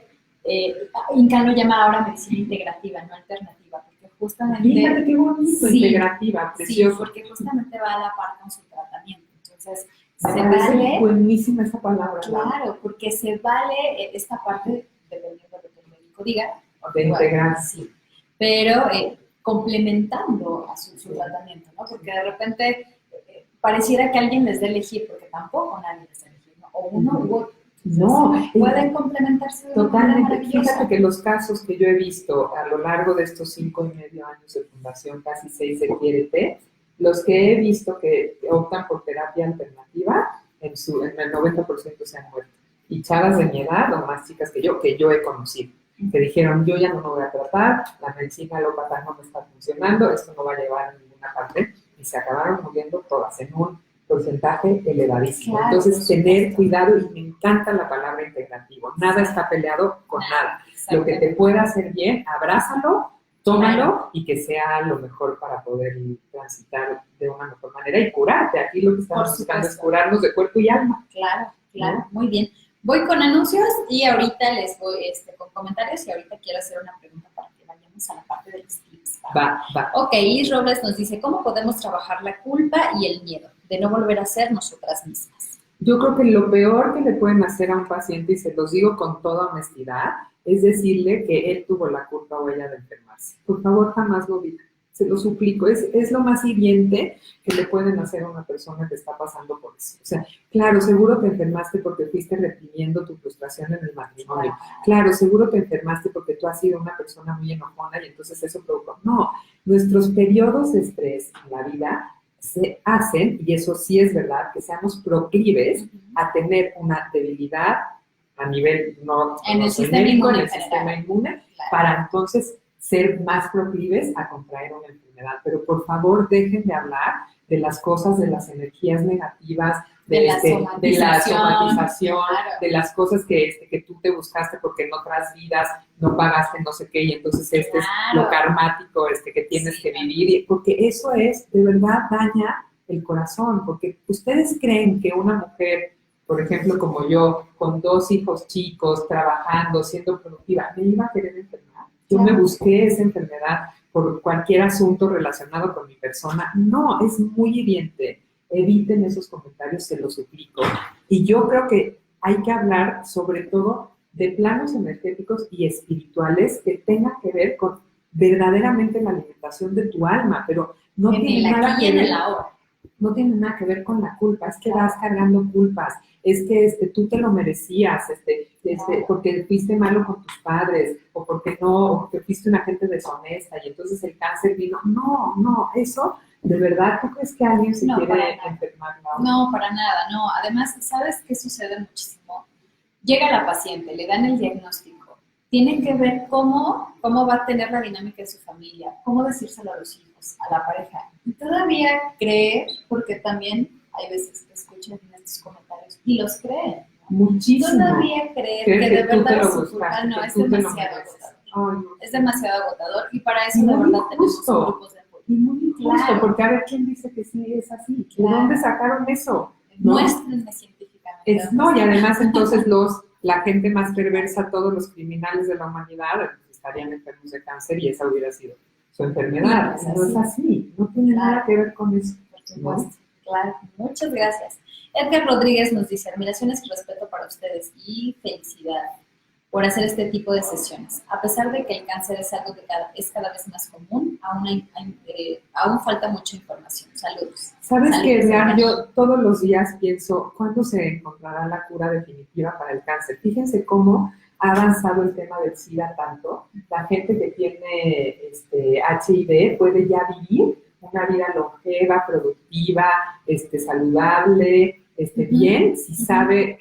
Inca lo llama ahora medicina integrativa, no alternativa, porque justamente... Fíjate qué bonito, sí, integrativa, precioso. Sí, porque justamente va a la par con su tratamiento. Entonces, se vale... buenísima esa palabra. Claro, porque se vale esta parte, dependiendo de lo que el médico diga. De integrar. Sí, pero complementando a su tratamiento, ¿no? Porque de repente pareciera que alguien les dé elegir, porque tampoco nadie les da elegir, ¿no? O uno u otro. No, pueden complementarse totalmente. Fíjate que los casos que yo he visto a lo largo de estos 5.5 años de fundación, casi 6 de Quiérete, los que he visto que optan por terapia alternativa, en el 90% se han muerto. Y chavas de mi edad, o más chicas que yo he conocido, que dijeron, yo ya no me voy a tratar, la medicina alópata no me está funcionando, esto no va a llevar a ninguna parte, y se acabaron muriendo todas en un porcentaje elevadísimo. Claro, entonces, tener cuidado, y me encanta la palabra integrativo. Nada está peleado con nada. Lo que te pueda hacer bien, abrázalo, tómalo y que sea lo mejor para poder transitar de una mejor manera y curarte. Aquí lo que estamos buscando es curarnos de cuerpo y alma. Claro, claro, ¿no? Muy bien. Voy con anuncios y ahorita les voy con comentarios y ahorita quiero hacer una pregunta para que vayamos a la parte de los tips. Va. Ok, Is Robles nos dice, ¿cómo podemos trabajar la culpa y el miedo de no volver a ser nosotras mismas? Yo creo que lo peor que le pueden hacer a un paciente, y se los digo con toda honestidad, es decirle que él tuvo la culpa o ella de enfermarse. Por favor, jamás lo diga. Se lo suplico. Es lo más hiriente que le pueden hacer a una persona que está pasando por eso. O sea, claro, seguro te enfermaste porque fuiste reprimiendo tu frustración en el matrimonio. Claro, seguro te enfermaste porque tú has sido una persona muy enojona y entonces eso provocó. No, nuestros periodos de estrés en la vida se hacen, y eso sí es verdad, que seamos proclives a tener una debilidad a nivel no en el sistema inmune, para entonces ser más proclives a contraer una enfermedad. Pero por favor, dejen de hablar de las cosas, de las energías negativas, de la somatización, claro, de las cosas que tú te buscaste porque en otras vidas no pagaste no sé qué, y entonces es lo karmático que tienes que vivir, porque eso de verdad daña el corazón, porque ustedes creen que una mujer, por ejemplo, como yo, con 2 hijos chicos, trabajando, siendo productiva, me iba a querer enfermar. Yo me busqué esa enfermedad por cualquier asunto relacionado con mi persona. No, es muy hiriente. Eviten esos comentarios, se los suplico. Y yo creo que hay que hablar sobre todo de planos energéticos y espirituales que tengan que ver con verdaderamente la alimentación de tu alma, pero no tiene nada que ver. No tiene nada que ver con la culpa, es que vas cargando culpas, es que tú te lo merecías, porque fuiste malo con tus padres, o porque no, o porque fuiste una gente deshonesta, y entonces el cáncer vino. No, eso, de verdad, ¿tú crees que alguien se quiere enfermar? No, para nada, no. Además, ¿sabes qué sucede muchísimo? Llega la paciente, le dan el diagnóstico, tienen que ver cómo va a tener la dinámica de su familia, cómo decírselo a los hijos, a la pareja. Y todavía creer, porque también hay veces que escuchan en estos comentarios y los creen, ¿no? Muchísimo. Todavía creer que de verdad su culpa no es demasiado agotador. Es demasiado agotador y para eso de verdad tenemos grupos de apoyo. Y muy injusto, porque a ver quién dice que sí es así. ¿De dónde sacaron eso? Muéstrenme científicamente. No, y además entonces la gente más perversa, todos los criminales de la humanidad, estarían enfermos de cáncer y esa hubiera sido su enfermedad. No es así, no tiene nada que ver con eso. Por supuesto, claro. Muchas gracias. Edgar Rodríguez nos dice, admiraciones y respeto para ustedes y felicidad por hacer este tipo de sesiones. A pesar de que el cáncer es algo que es cada vez más común, aún falta mucha información. Saludos. ¿Sabes qué, Edgar? Yo todos los días pienso, ¿cuándo se encontrará la cura definitiva para el cáncer? Fíjense cómo ha avanzado el tema del SIDA tanto. La gente que tiene HIV puede ya vivir una vida longeva, productiva, saludable, bien, si sabe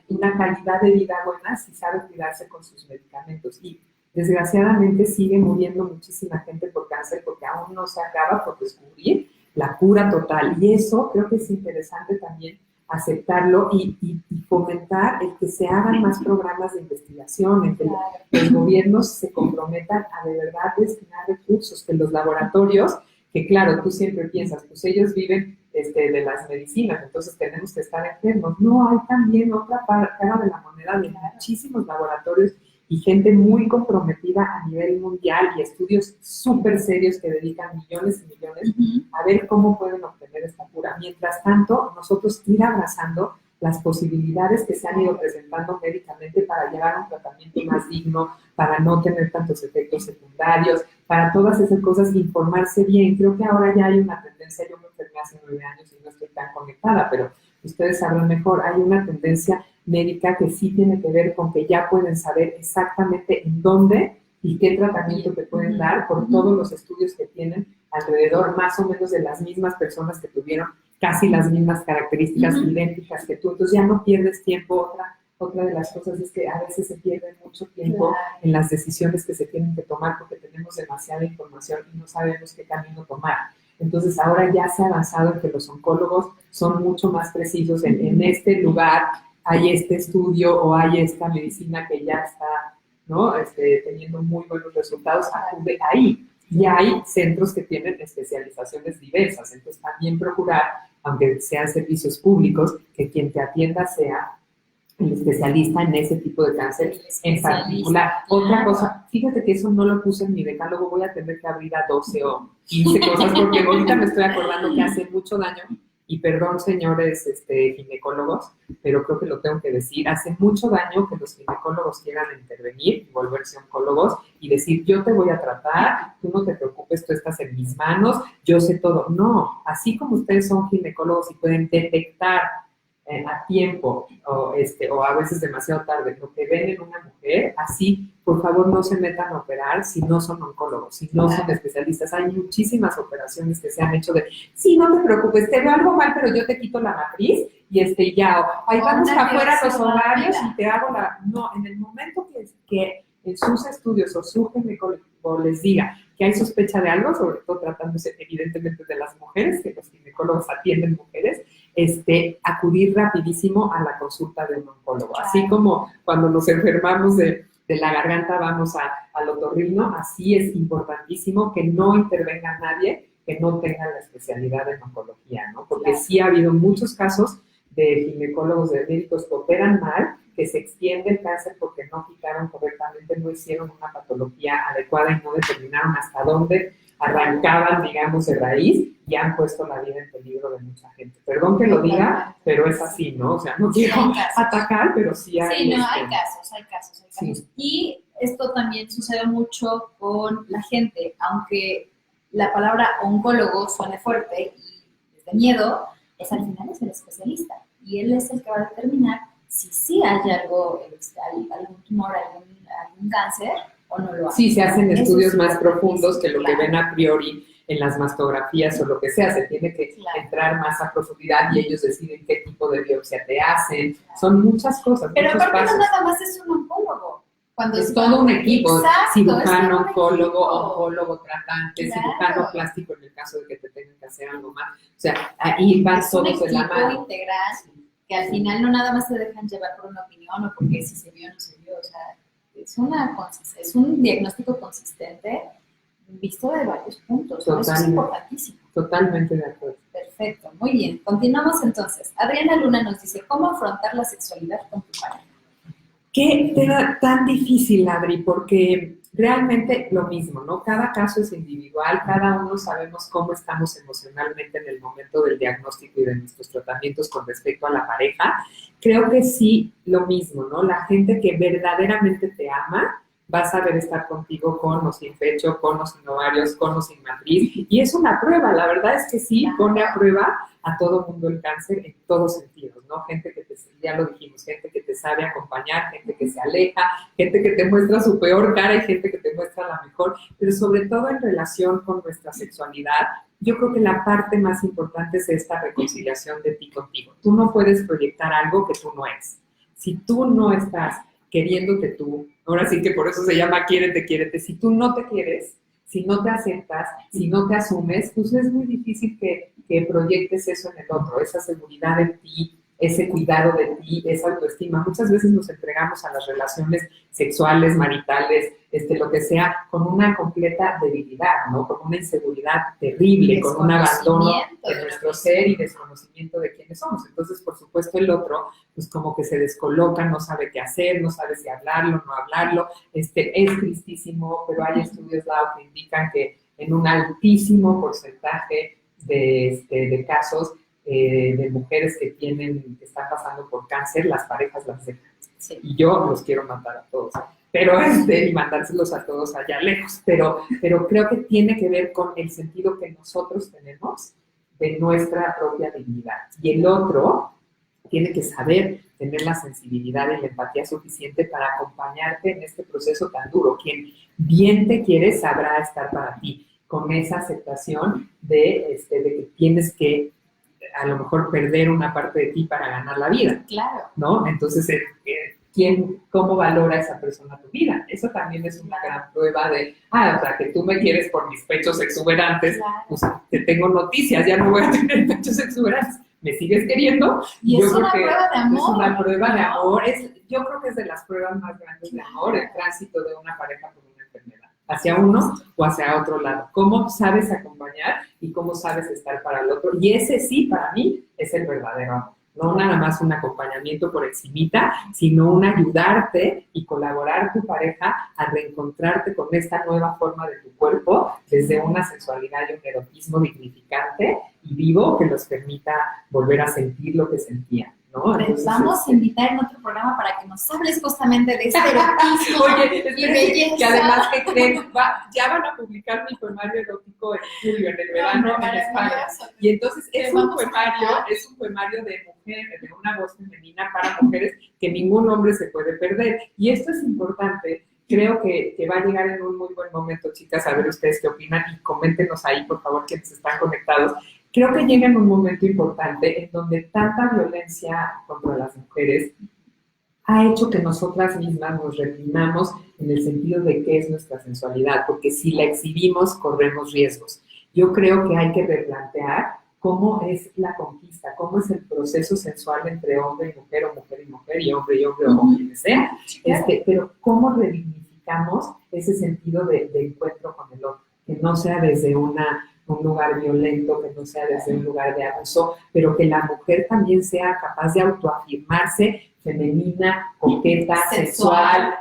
una calidad de vida buena, si sabe cuidarse con sus medicamentos. Y desgraciadamente sigue muriendo muchísima gente por cáncer porque aún no se acaba por descubrir la cura total. Y eso creo que es interesante también aceptarlo y fomentar el que se hagan más programas de investigación, en que los gobiernos se comprometan a de verdad destinar recursos, que los laboratorios, que claro, tú siempre piensas, pues ellos viven de las medicinas, entonces tenemos que estar enfermos. No, hay también otra cara de la moneda de muchísimos laboratorios y gente muy comprometida a nivel mundial y estudios súper serios que dedican millones y millones a ver cómo pueden obtener esta cura. Mientras tanto, nosotros ir abrazando las posibilidades que se han ido presentando médicamente para llevar a un tratamiento más digno, para no tener tantos efectos secundarios, para todas esas cosas, informarse bien. Creo que ahora ya hay una tendencia, yo me enfermé hace 9 años y no estoy tan conectada, pero ustedes sabrán mejor, hay una tendencia médica que sí tiene que ver con que ya pueden saber exactamente en dónde y qué tratamiento te pueden dar por todos los estudios que tienen alrededor, más o menos de las mismas personas que tuvieron casi las mismas características idénticas que tú. Entonces ya no pierdes tiempo. Otra de las cosas es que a veces se pierde mucho tiempo en las decisiones que se tienen que tomar porque tenemos demasiada información y no sabemos qué camino tomar. Entonces ahora ya se ha avanzado en que los oncólogos son mucho más precisos en este lugar, hay este estudio o hay esta medicina que ya está, ¿no? Teniendo muy buenos resultados, acude ahí. Y hay centros que tienen especializaciones diversas, entonces también procurar, aunque sean servicios públicos, que quien te atienda sea el especialista en ese tipo de cáncer en particular. Otra cosa, fíjate que eso no lo puse en mi decálogo, voy a tener que abrir a 12 o 15 cosas, porque ahorita me estoy acordando que hace mucho daño, y perdón, señores ginecólogos, pero creo que lo tengo que decir, hace mucho daño que los ginecólogos quieran intervenir y volverse oncólogos y decir, yo te voy a tratar, tú no te preocupes, tú estás en mis manos, yo sé todo. No, así como ustedes son ginecólogos y pueden detectar a tiempo o a veces demasiado tarde lo que ven en una mujer, así, por favor, no se metan a operar si no son oncólogos, si no son especialistas. Hay muchísimas operaciones que se han hecho de, sí, no te preocupes, te veo algo mal, pero yo te quito la matriz y ya, ahí vamos para afuera los ovarios y te hago la... No, en el momento que en sus estudios o su ginecólogo les diga que hay sospecha de algo, sobre todo tratándose evidentemente de las mujeres, que los ginecólogos atienden mujeres, acudir rapidísimo a la consulta de un oncólogo. Claro. Así como cuando nos enfermamos de la garganta vamos al otorrino, así es importantísimo que no intervenga nadie que no tenga la especialidad en oncología, ¿no? Porque claro, sí ha habido muchos casos de ginecólogos, de médicos que operan mal, que se extiende el cáncer porque no quitaron correctamente, no hicieron una patología adecuada y no determinaron hasta dónde arrancaban, digamos, de raíz y han puesto la vida en peligro de mucha gente. Perdón que lo diga, pero es así, ¿no? O sea, no quiero atacar, pero sí hay... Sí, no, hay casos. Sí. Y esto también sucede mucho con la gente, aunque la palabra oncólogo suene fuerte y les da miedo, es al final es el especialista y él es el que va a determinar si sí hay algo, algún tumor, algún cáncer o no lo hay. Sí, se hacen estudios más profundos que lo que ven a priori en las mastografías o lo que sea. Se tiene que entrar más a profundidad y ellos deciden qué tipo de biopsia te hacen. Son muchas cosas, pero muchos aparte pasos. no nada más es un oncólogo. Cuando es todo un equipo, exacto, cirujano, oncólogo, oncólogo, tratante, claro, cirujano plástico en el caso de que te tengan que hacer algo más. O sea, ahí van todos de la mano. Es un equipo integral que al final no nada más se dejan llevar por una opinión o porque si se vio o no se vio. O sea, es un diagnóstico consistente visto de varios puntos. Eso es importantísimo. Totalmente de acuerdo. Perfecto, muy bien. Continuamos entonces. Adriana Luna nos dice, ¿cómo afrontar la sexualidad con tu pareja? Qué tema tan difícil, Adri, porque realmente lo mismo, ¿no? Cada caso es individual, cada uno sabemos cómo estamos emocionalmente en el momento del diagnóstico y de nuestros tratamientos con respecto a la pareja. Creo que sí, lo mismo, ¿no? La gente que verdaderamente te ama va a saber estar contigo con o sin pecho, con o sin ovarios, con o sin matriz. Y es una prueba, la verdad es que sí, pone a prueba a todo mundo el cáncer en todos sentidos, ¿no? Gente que ya lo dijimos, gente que te sabe acompañar, gente que se aleja, gente que te muestra su peor cara y gente que te muestra la mejor, pero sobre todo en relación con nuestra sexualidad, yo creo que la parte más importante es esta reconciliación de ti contigo. Tú no puedes proyectar algo que tú no eres. Si tú no estás queriéndote tú, ahora sí que por eso se llama quiérete, si tú no te quieres, si no te aceptas, si no te asumes, pues es muy difícil que proyectes eso en el otro, esa seguridad en ti, ese cuidado de ti, esa autoestima. Muchas veces nos entregamos a las relaciones sexuales, maritales, lo que sea, con una completa debilidad, ¿no? Con una inseguridad terrible, con un abandono de nuestro ser y desconocimiento de quiénes somos. Entonces, por supuesto, el otro, pues como que se descoloca, no sabe qué hacer, no sabe si hablarlo, no hablarlo. Es tristísimo, pero hay estudios que indican que en un altísimo porcentaje de casos de mujeres que están pasando por cáncer, las parejas las dejan. Sí. Y yo los quiero matar a todos, pero y mandárselos a todos allá lejos. Pero creo que tiene que ver con el sentido que nosotros tenemos de nuestra propia dignidad. Y el otro tiene que saber tener la sensibilidad y la empatía suficiente para acompañarte en este proceso tan duro. Quien bien te quiere sabrá estar para ti, con esa aceptación de que tienes que a lo mejor perder una parte de ti para ganar la vida. Claro. ¿No? Entonces, ¿cómo valora esa persona tu vida? Eso también es una gran prueba de, o sea, que tú me quieres por mis pechos exuberantes, claro. Pues te tengo noticias, ya no voy a tener pechos exuberantes. ¿Me sigues queriendo? Y es una prueba de amor. Es una prueba de amor. Yo creo que es de las pruebas más grandes de amor, el tránsito de una pareja por una enfermedad, hacia uno o hacia otro lado. ¿Cómo sabes acompañar y cómo sabes estar para el otro? Y ese sí, para mí, es el verdadero amor. no nada más un acompañamiento por encimita, sino un ayudarte y colaborar tu pareja a reencontrarte con esta nueva forma de tu cuerpo desde una sensualidad y un erotismo dignificante y vivo que los permita volver a sentir lo que sentían, ¿no? Entonces, vamos a invitar en otro programa para que nos hables justamente de este erotismo y belleza. Que además, ¿qué creen? Ya van a publicar mi poemario erótico en julio, en el verano, en España. Y entonces es un poemario de mujer, de una voz femenina para mujeres que ningún hombre se puede perder. Y esto es importante. Creo que va a llegar en un muy buen momento, chicas, a ver ustedes qué opinan y coméntenos ahí, por favor, quienes están conectados. Creo que llega en un momento importante en donde tanta violencia contra las mujeres ha hecho que nosotras mismas nos reprimamos en el sentido de qué es nuestra sensualidad, porque si la exhibimos, corremos riesgos. Yo creo que hay que replantear cómo es la conquista, cómo es el proceso sensual entre hombre y mujer, o mujer y mujer, y hombre o quien sea, pero cómo redignificamos ese sentido de encuentro con el otro, que no sea desde un lugar violento, que no sea desde un lugar de abuso, pero que la mujer también sea capaz de autoafirmarse femenina, coqueta, sexual,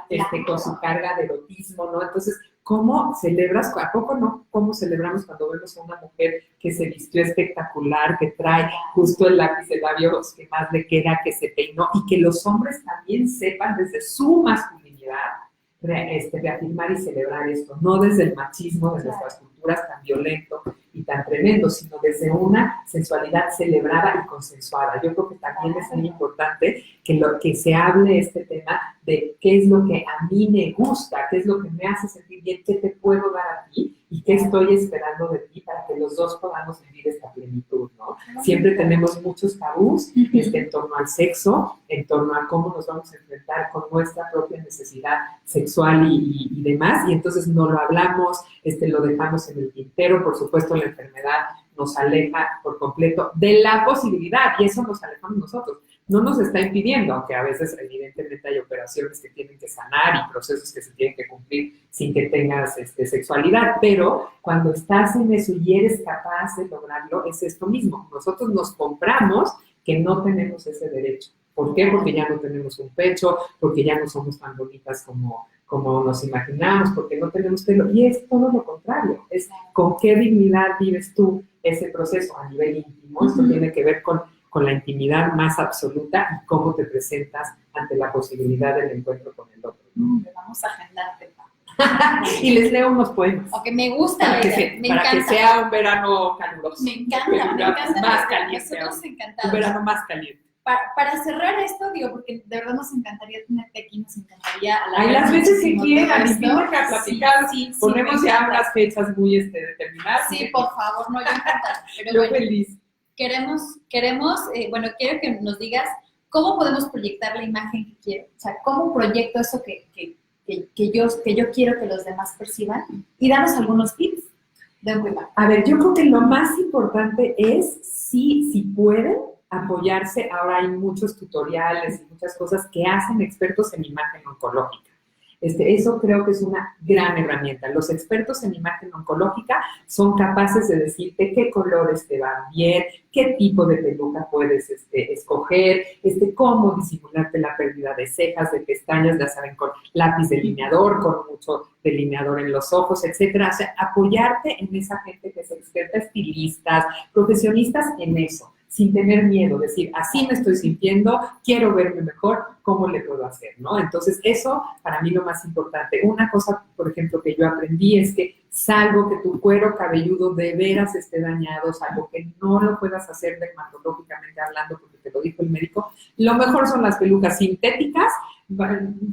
con su carga de erotismo, ¿no? Entonces, ¿cómo celebras? ¿A poco no? ¿Cómo celebramos cuando vemos a una mujer que se vistió espectacular, que trae justo el lápiz de labios que más le queda, que se peinó, y que los hombres también sepan desde su masculinidad reafirmar y celebrar esto, no desde el machismo de nuestras culturas tan violento y tan tremendo, sino desde una sensualidad celebrada y consensuada. Yo creo que también es muy importante que se hable este tema de qué es lo que a mí me gusta, qué es lo que me hace sentir bien, qué te puedo dar a ti y qué estoy esperando de ti para que los dos podamos vivir esta plenitud, ¿no? Siempre tenemos muchos tabús en torno al sexo, en torno a cómo nos vamos a enfrentar con nuestra propia necesidad sexual y demás, y entonces no lo hablamos, lo dejamos en el tintero. Por supuesto, la enfermedad nos aleja por completo de la posibilidad, y eso nos alejamos nosotros. No nos está impidiendo, aunque a veces evidentemente hay operaciones que tienen que sanar y procesos que se tienen que cumplir sin que tengas sexualidad, pero cuando estás en eso y eres capaz de lograrlo, es esto mismo. Nosotros nos compramos que no tenemos ese derecho. ¿Por qué? Porque ya no tenemos un pecho, porque ya no somos tan bonitas como nos imaginamos, porque no tenemos pelo. Y es todo lo contrario. Es con qué dignidad vives tú ese proceso a nivel íntimo. Esto tiene que ver con la intimidad más absoluta y cómo te presentas ante la posibilidad del encuentro con el otro. Le vamos a agendarte. Y les leo unos poemas. Ok, me gusta para que sea un verano caluroso. Me encanta. Más caliente. Nosotros encantados. Un verano más caliente. Para cerrar esto, digo, porque de verdad nos encantaría tenerte aquí, nos encantaría Hay las veces que quieran, invita a platicar, sí, ponemos ya unas fechas muy determinadas. Sí, por favor, no, yo encantada. Pero yo bueno, feliz. Quiero que nos digas cómo podemos proyectar la imagen que quiero, o sea, cómo proyecto eso que yo quiero que los demás perciban, y danos algunos tips de un poema. A ver, yo creo que lo más importante es, si pueden, apoyarse. Ahora hay muchos tutoriales y muchas cosas que hacen expertos en imagen oncológica. Eso creo que es una gran herramienta. Los expertos en imagen oncológica son capaces de decirte qué colores te van bien, qué tipo de peluca puedes escoger, cómo disimularte la pérdida de cejas, de pestañas, ya saben, con lápiz delineador, con mucho delineador en los ojos, etcétera. O sea, apoyarte en esa gente que es experta, estilistas, profesionistas en eso, sin tener miedo, decir, así me estoy sintiendo, quiero verme mejor, ¿cómo le puedo hacer? ¿No? Entonces, eso para mí lo más importante. Una cosa, por ejemplo, que yo aprendí es que, salvo que tu cuero cabelludo de veras esté dañado, salvo que no lo puedas hacer dermatológicamente hablando, porque te lo dijo el médico, lo mejor son las pelucas sintéticas.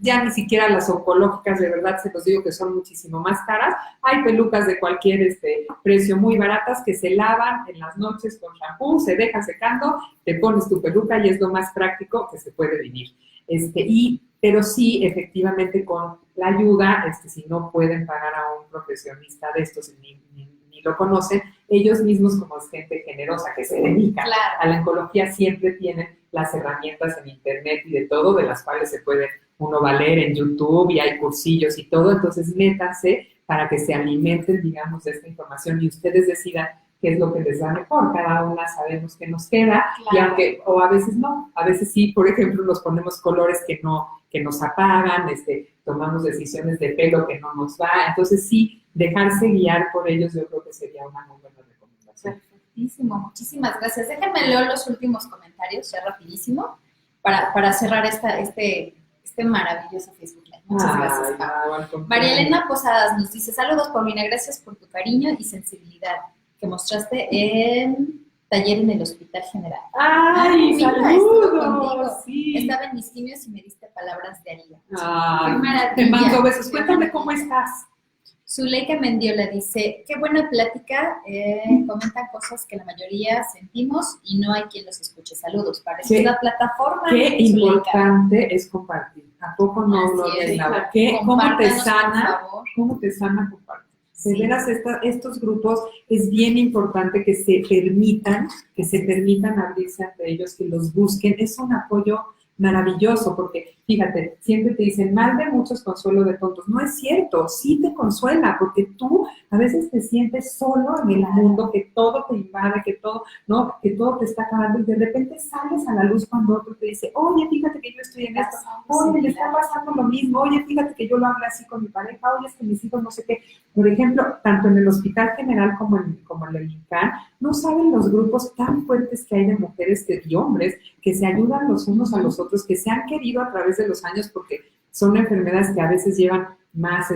Ya ni siquiera las oncológicas, de verdad se los digo que son muchísimo más caras. Hay pelucas de cualquier precio muy baratas que se lavan en las noches con shampoo, se dejan secando, te pones tu peluca y es lo más práctico que se puede vivir. Pero sí, efectivamente, con la ayuda, si no pueden pagar a un profesionista de estos ni lo conocen, ellos mismos, como es gente generosa que se dedica a la oncología, siempre tienen las herramientas en internet y de todo, de las cuales se puede uno valer en YouTube, y hay cursillos y todo. Entonces métanse para que se alimenten, digamos, de esta información y ustedes decidan qué es lo que les da mejor. Cada una sabemos qué nos queda, y aunque, o a veces no, a veces sí, por ejemplo, nos ponemos colores que nos apagan, tomamos decisiones de pelo que no nos va, entonces sí, dejarse guiar por ellos yo creo que sería una muy buena recomendación. Perfectísimo, muchísimas gracias. Déjenme leer los últimos comentarios, ya rapidísimo, para cerrar este maravilloso Facebook Live. Muchas gracias, Pau. María Elena Posadas nos dice, saludos, Paulina, gracias por tu cariño y sensibilidad que mostraste en taller en el Hospital General. ¡Ay, mira, saludos! Sí. Estaba en mis quimios y me diste palabras de aliento. ¡Ay, qué maravilla! Te mando besos. Cuéntame cómo estás. Zuleika Mendiola dice, qué buena plática, comentan cosas que la mayoría sentimos y no hay quien los escuche. Saludos, para eso es la plataforma. Qué Zuleika. Importante es compartir. ¿A poco no lo ves? ¿Cómo te sana? ¿Cómo te sana compartir? De veras, estos grupos es bien importante que se permitan abrirse ante ellos, que los busquen. Es un apoyo maravilloso, porque fíjate, siempre te dicen, mal de muchos, consuelo de tontos. No es cierto, sí te consuela, porque tú a veces te sientes solo en el mundo, que todo te invade, que todo te está acabando, y de repente sales a la luz cuando otro te dice, oye, fíjate que yo estoy en esto, oye, me está pasando lo mismo, oye, fíjate que yo lo hablo así con mi pareja, oye, es que mis hijos no sé qué. Por ejemplo, tanto en el Hospital General como en el INCAN, no saben los grupos tan fuertes que hay de mujeres y hombres que se ayudan los unos a los otros, que se han querido a través de los años, porque son enfermedades que a veces llevan más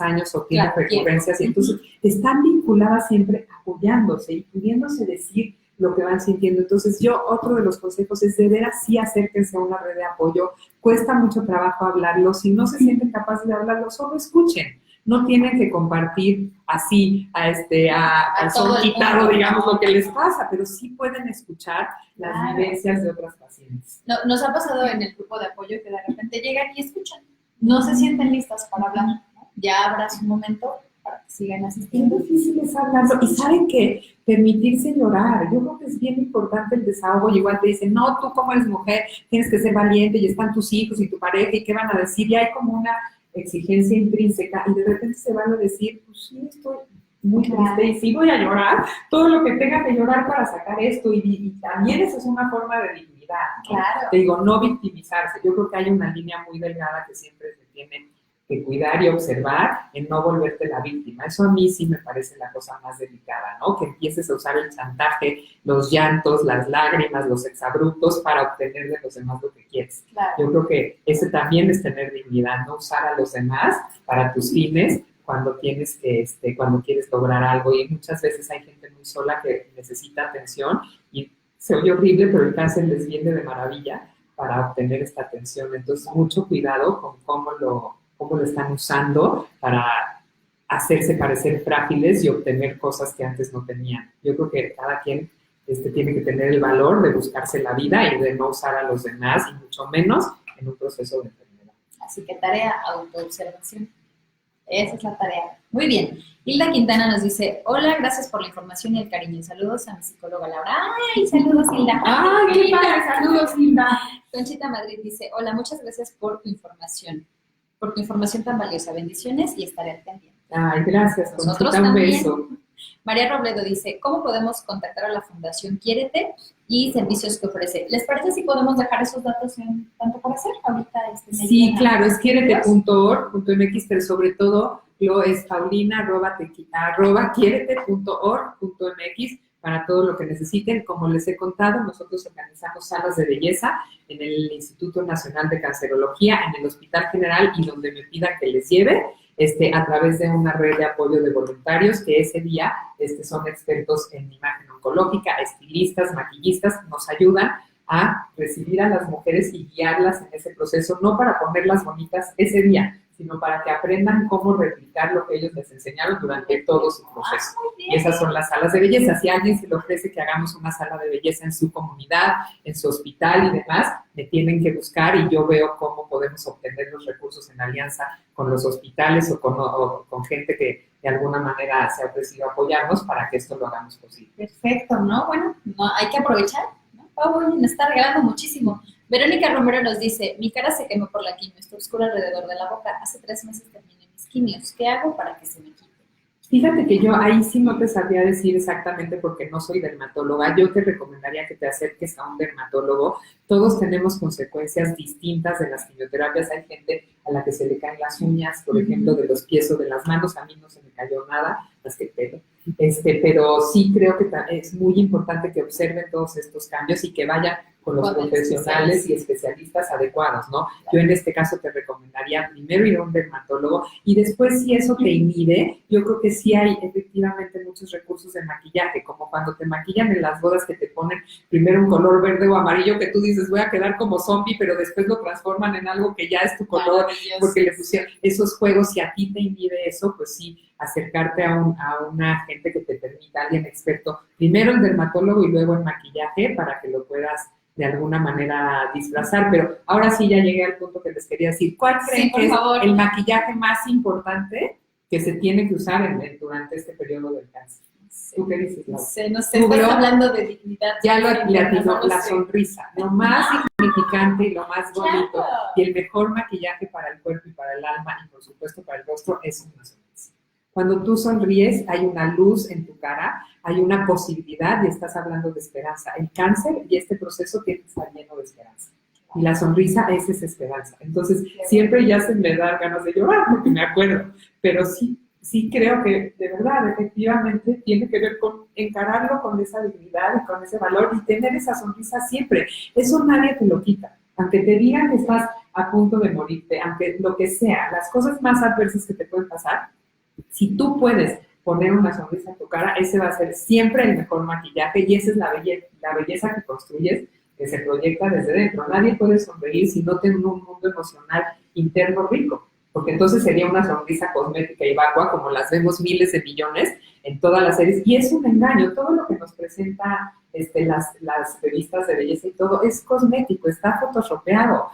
años o tienen recurrencias, y entonces están vinculadas siempre apoyándose y pudiéndose decir lo que van sintiendo. Entonces otro de los consejos es de veras sí acérquense a una red de apoyo. Cuesta mucho trabajo hablarlo, si no se sienten capaces de hablarlo, solo escuchen. No tienen que compartir así al son quitado, digamos, lo que les pasa, pero sí pueden escuchar las vivencias de otras pacientes. No, nos ha pasado en el grupo de apoyo que de repente llegan y escuchan. No se sienten listas para hablar, ¿no? Ya habrá su momento para que sigan asistiendo. Es difícil es hablarlo. Y saben que permitirse llorar, yo creo que es bien importante el desahogo. Y igual te dicen, no, tú como eres mujer, tienes que ser valiente, y están tus hijos y tu pareja, y qué van a decir, y hay como una exigencia intrínseca, y de repente se van a decir, pues sí, estoy muy triste y sí voy a llorar todo lo que tenga que llorar para sacar esto, y también eso es una forma de dignidad, ¿no? Claro. Te digo, no victimizarse. Yo creo que hay una línea muy delgada que siempre se tiene que cuidar y observar en no volverte la víctima. Eso a mí sí me parece la cosa más delicada, ¿no? Que empieces a usar el chantaje, los llantos, las lágrimas, los exabruptos para obtener de los demás lo que quieres. Claro. Yo creo que ese también es tener dignidad, no usar a los demás para tus fines cuando cuando quieres lograr algo. Y muchas veces hay gente muy sola que necesita atención, y se oye horrible, pero el cáncer les viene de maravilla para obtener esta atención. Entonces, mucho cuidado con cómo lo están usando para hacerse parecer frágiles y obtener cosas que antes no tenían. Yo creo que cada quien tiene que tener el valor de buscarse la vida y de no usar a los demás, y mucho menos en un proceso de enfermedad. Así que tarea, autoobservación. Esa es la tarea. Muy bien. Hilda Quintana nos dice, hola, gracias por la información y el cariño. Saludos a mi psicóloga Laura. ¡Ay, saludos, Hilda! ¡Ay, qué padre! ¡Saludos, Hilda! Conchita Madrid dice, hola, muchas gracias por tu información tan valiosa. Bendiciones y estaré al pendiente. Ay, gracias, Nosotros Conchita, un también. beso. María Robledo dice, ¿cómo podemos contactar a la Fundación Quiérete y servicios que ofrece? ¿Les parece si podemos dejar esos datos en tanto por hacer? Ahorita sí, claro, es quiérete.org.mx, pero sobre todo lo es paulina@quiérete.org.mx para todo lo que necesiten. Como les he contado, nosotros organizamos salas de belleza en el Instituto Nacional de Cancerología, en el Hospital General, y donde me pidan que les lleve, a través de una red de apoyo de voluntarios que ese día son expertos en imagen oncológica, estilistas, maquillistas, nos ayudan a recibir a las mujeres y guiarlas en ese proceso, no para ponerlas bonitas ese día, sino para que aprendan cómo replicar lo que ellos les enseñaron durante todo su proceso. Y esas son las salas de belleza. Si a alguien se le ofrece que hagamos una sala de belleza en su comunidad, en su hospital y demás, me tienen que buscar, y yo veo cómo podemos obtener los recursos en alianza con los hospitales o con gente que de alguna manera se ha ofrecido apoyarnos para que esto lo hagamos posible. Perfecto, ¿no? Bueno, hay que aprovechar, ¿no? Pau, nos está regalando muchísimo. Verónica Romero nos dice, mi cara se quemó por la quimio, está oscura alrededor de la boca, hace 3 meses terminé mis quimios, ¿qué hago para que se me quite? Fíjate que yo ahí sí no te sabría decir exactamente porque no soy dermatóloga. Yo te recomendaría que te acerques a un dermatólogo. Todos tenemos consecuencias distintas de las quimioterapias. Hay gente a la que se le caen las uñas, por ejemplo, de los pies o de las manos. A mí no se me cayó nada, más que el pelo. Pero sí creo que es muy importante que observen todos estos cambios y que vayan con los profesionales y especialistas adecuados, ¿no? Yo en este caso te recomendaría primero ir a un dermatólogo y después si eso te inhibe, yo creo que sí hay efectivamente muchos recursos de maquillaje, como cuando te maquillan en las bodas que te ponen primero un color verde o amarillo que tú dices voy a quedar como zombie, pero después lo transforman en algo que ya es tu color porque le pusieron esos juegos. Si a ti te inhibe eso, pues sí, acercarte a una gente que te permita, alguien experto, primero el dermatólogo y luego el maquillaje para que lo puedas de alguna manera disfrazar. Pero ahora sí ya llegué al punto que les quería decir. ¿Cuál creen que es el maquillaje más importante que se tiene que usar durante este periodo del cáncer? ¿Tú qué dices, Laura? No sé, estás hablando de dignidad. Ya lo atinó, la sonrisa. Lo más significante y lo más bonito, claro, y el mejor maquillaje para el cuerpo y para el alma y por supuesto para el rostro es una sonrisa. Cuando tú sonríes, hay una luz en tu cara, hay una posibilidad y estás hablando de esperanza. El cáncer y este proceso tiene que estar lleno de esperanza. Y la sonrisa es esa esperanza. Entonces, siempre ya se me da ganas de llorar porque me acuerdo. Pero sí creo que, de verdad, efectivamente, tiene que ver con encararlo con esa dignidad y con ese valor y tener esa sonrisa siempre. Eso nadie te lo quita. Aunque te digan que estás a punto de morirte, aunque lo que sea, las cosas más adversas que te pueden pasar, si tú puedes poner una sonrisa en tu cara, ese va a ser siempre el mejor maquillaje y esa es la belleza que construyes, que se proyecta desde dentro. Nadie puede sonreír si no tiene un mundo emocional interno rico, porque entonces sería una sonrisa cosmética y vacua, como las vemos miles de millones en todas las series, y es un engaño. Todo lo que nos presenta las revistas de belleza y todo es cosmético, está photoshopeado.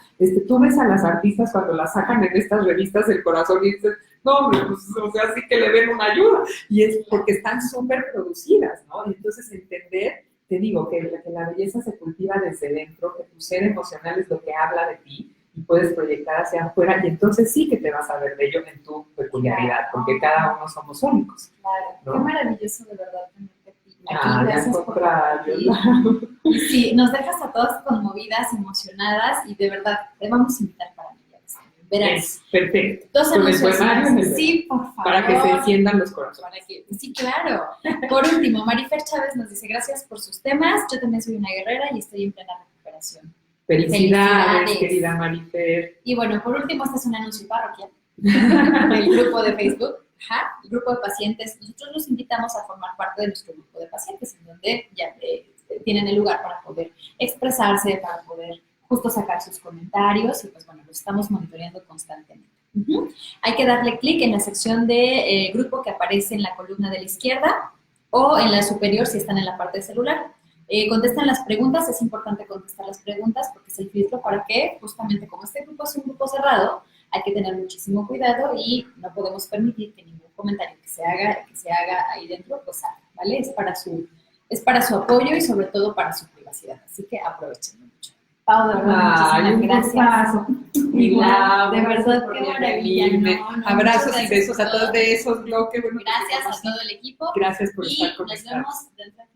Tú ves a las artistas cuando las sacan en estas revistas del corazón y dices, no, hombre, pues, o sea, sí que le den una ayuda, y es porque están súper producidas, ¿no? Y entonces entender, te digo, que la belleza se cultiva desde dentro, que tu ser emocional es lo que habla de ti, y puedes proyectar hacia afuera, y entonces sí que te vas a ver bello en tu peculiaridad, porque cada uno somos únicos. Claro, ¿no? Qué maravilloso de verdad tenerte aquí. Gracias por y sí, nos dejas a todas conmovidas, emocionadas, y de verdad, te vamos a invitar para mí. Verás. Perfecto. Dos anuncios. Sí, por favor. Para que se enciendan los corazones. Sí, claro. Por último, Marifer Chávez nos dice, gracias por sus temas, yo también soy una guerrera y estoy en plena recuperación. Felicidades, querida Marifer. Y bueno, por último, este es un anuncio parroquial del grupo de Facebook, el grupo de pacientes. Nosotros los invitamos a formar parte de nuestro grupo de pacientes, en donde ya tienen el lugar para poder expresarse, para poder justo sacar sus comentarios y pues bueno, lo estamos monitoreando constantemente. Hay que darle clic en la sección de grupo que aparece en la columna de la izquierda o en la superior si están en la parte de celular. Contestan las preguntas, es importante contestar las preguntas porque es el filtro para que justamente como este grupo es un grupo cerrado, hay que tener muchísimo cuidado y no podemos permitir que ningún comentario que se haga ahí dentro pues salga, ¿vale? Es para su apoyo y sobre todo para su privacidad, así que aprovechenlo mucho. Pau, de verdad, muchísimas gracias. Igual, de verdad, qué maravilla. Abrazos y besos a todos de esos bloques. Gracias a todo el equipo. Gracias por estar con nosotros. Nos vemos dentro de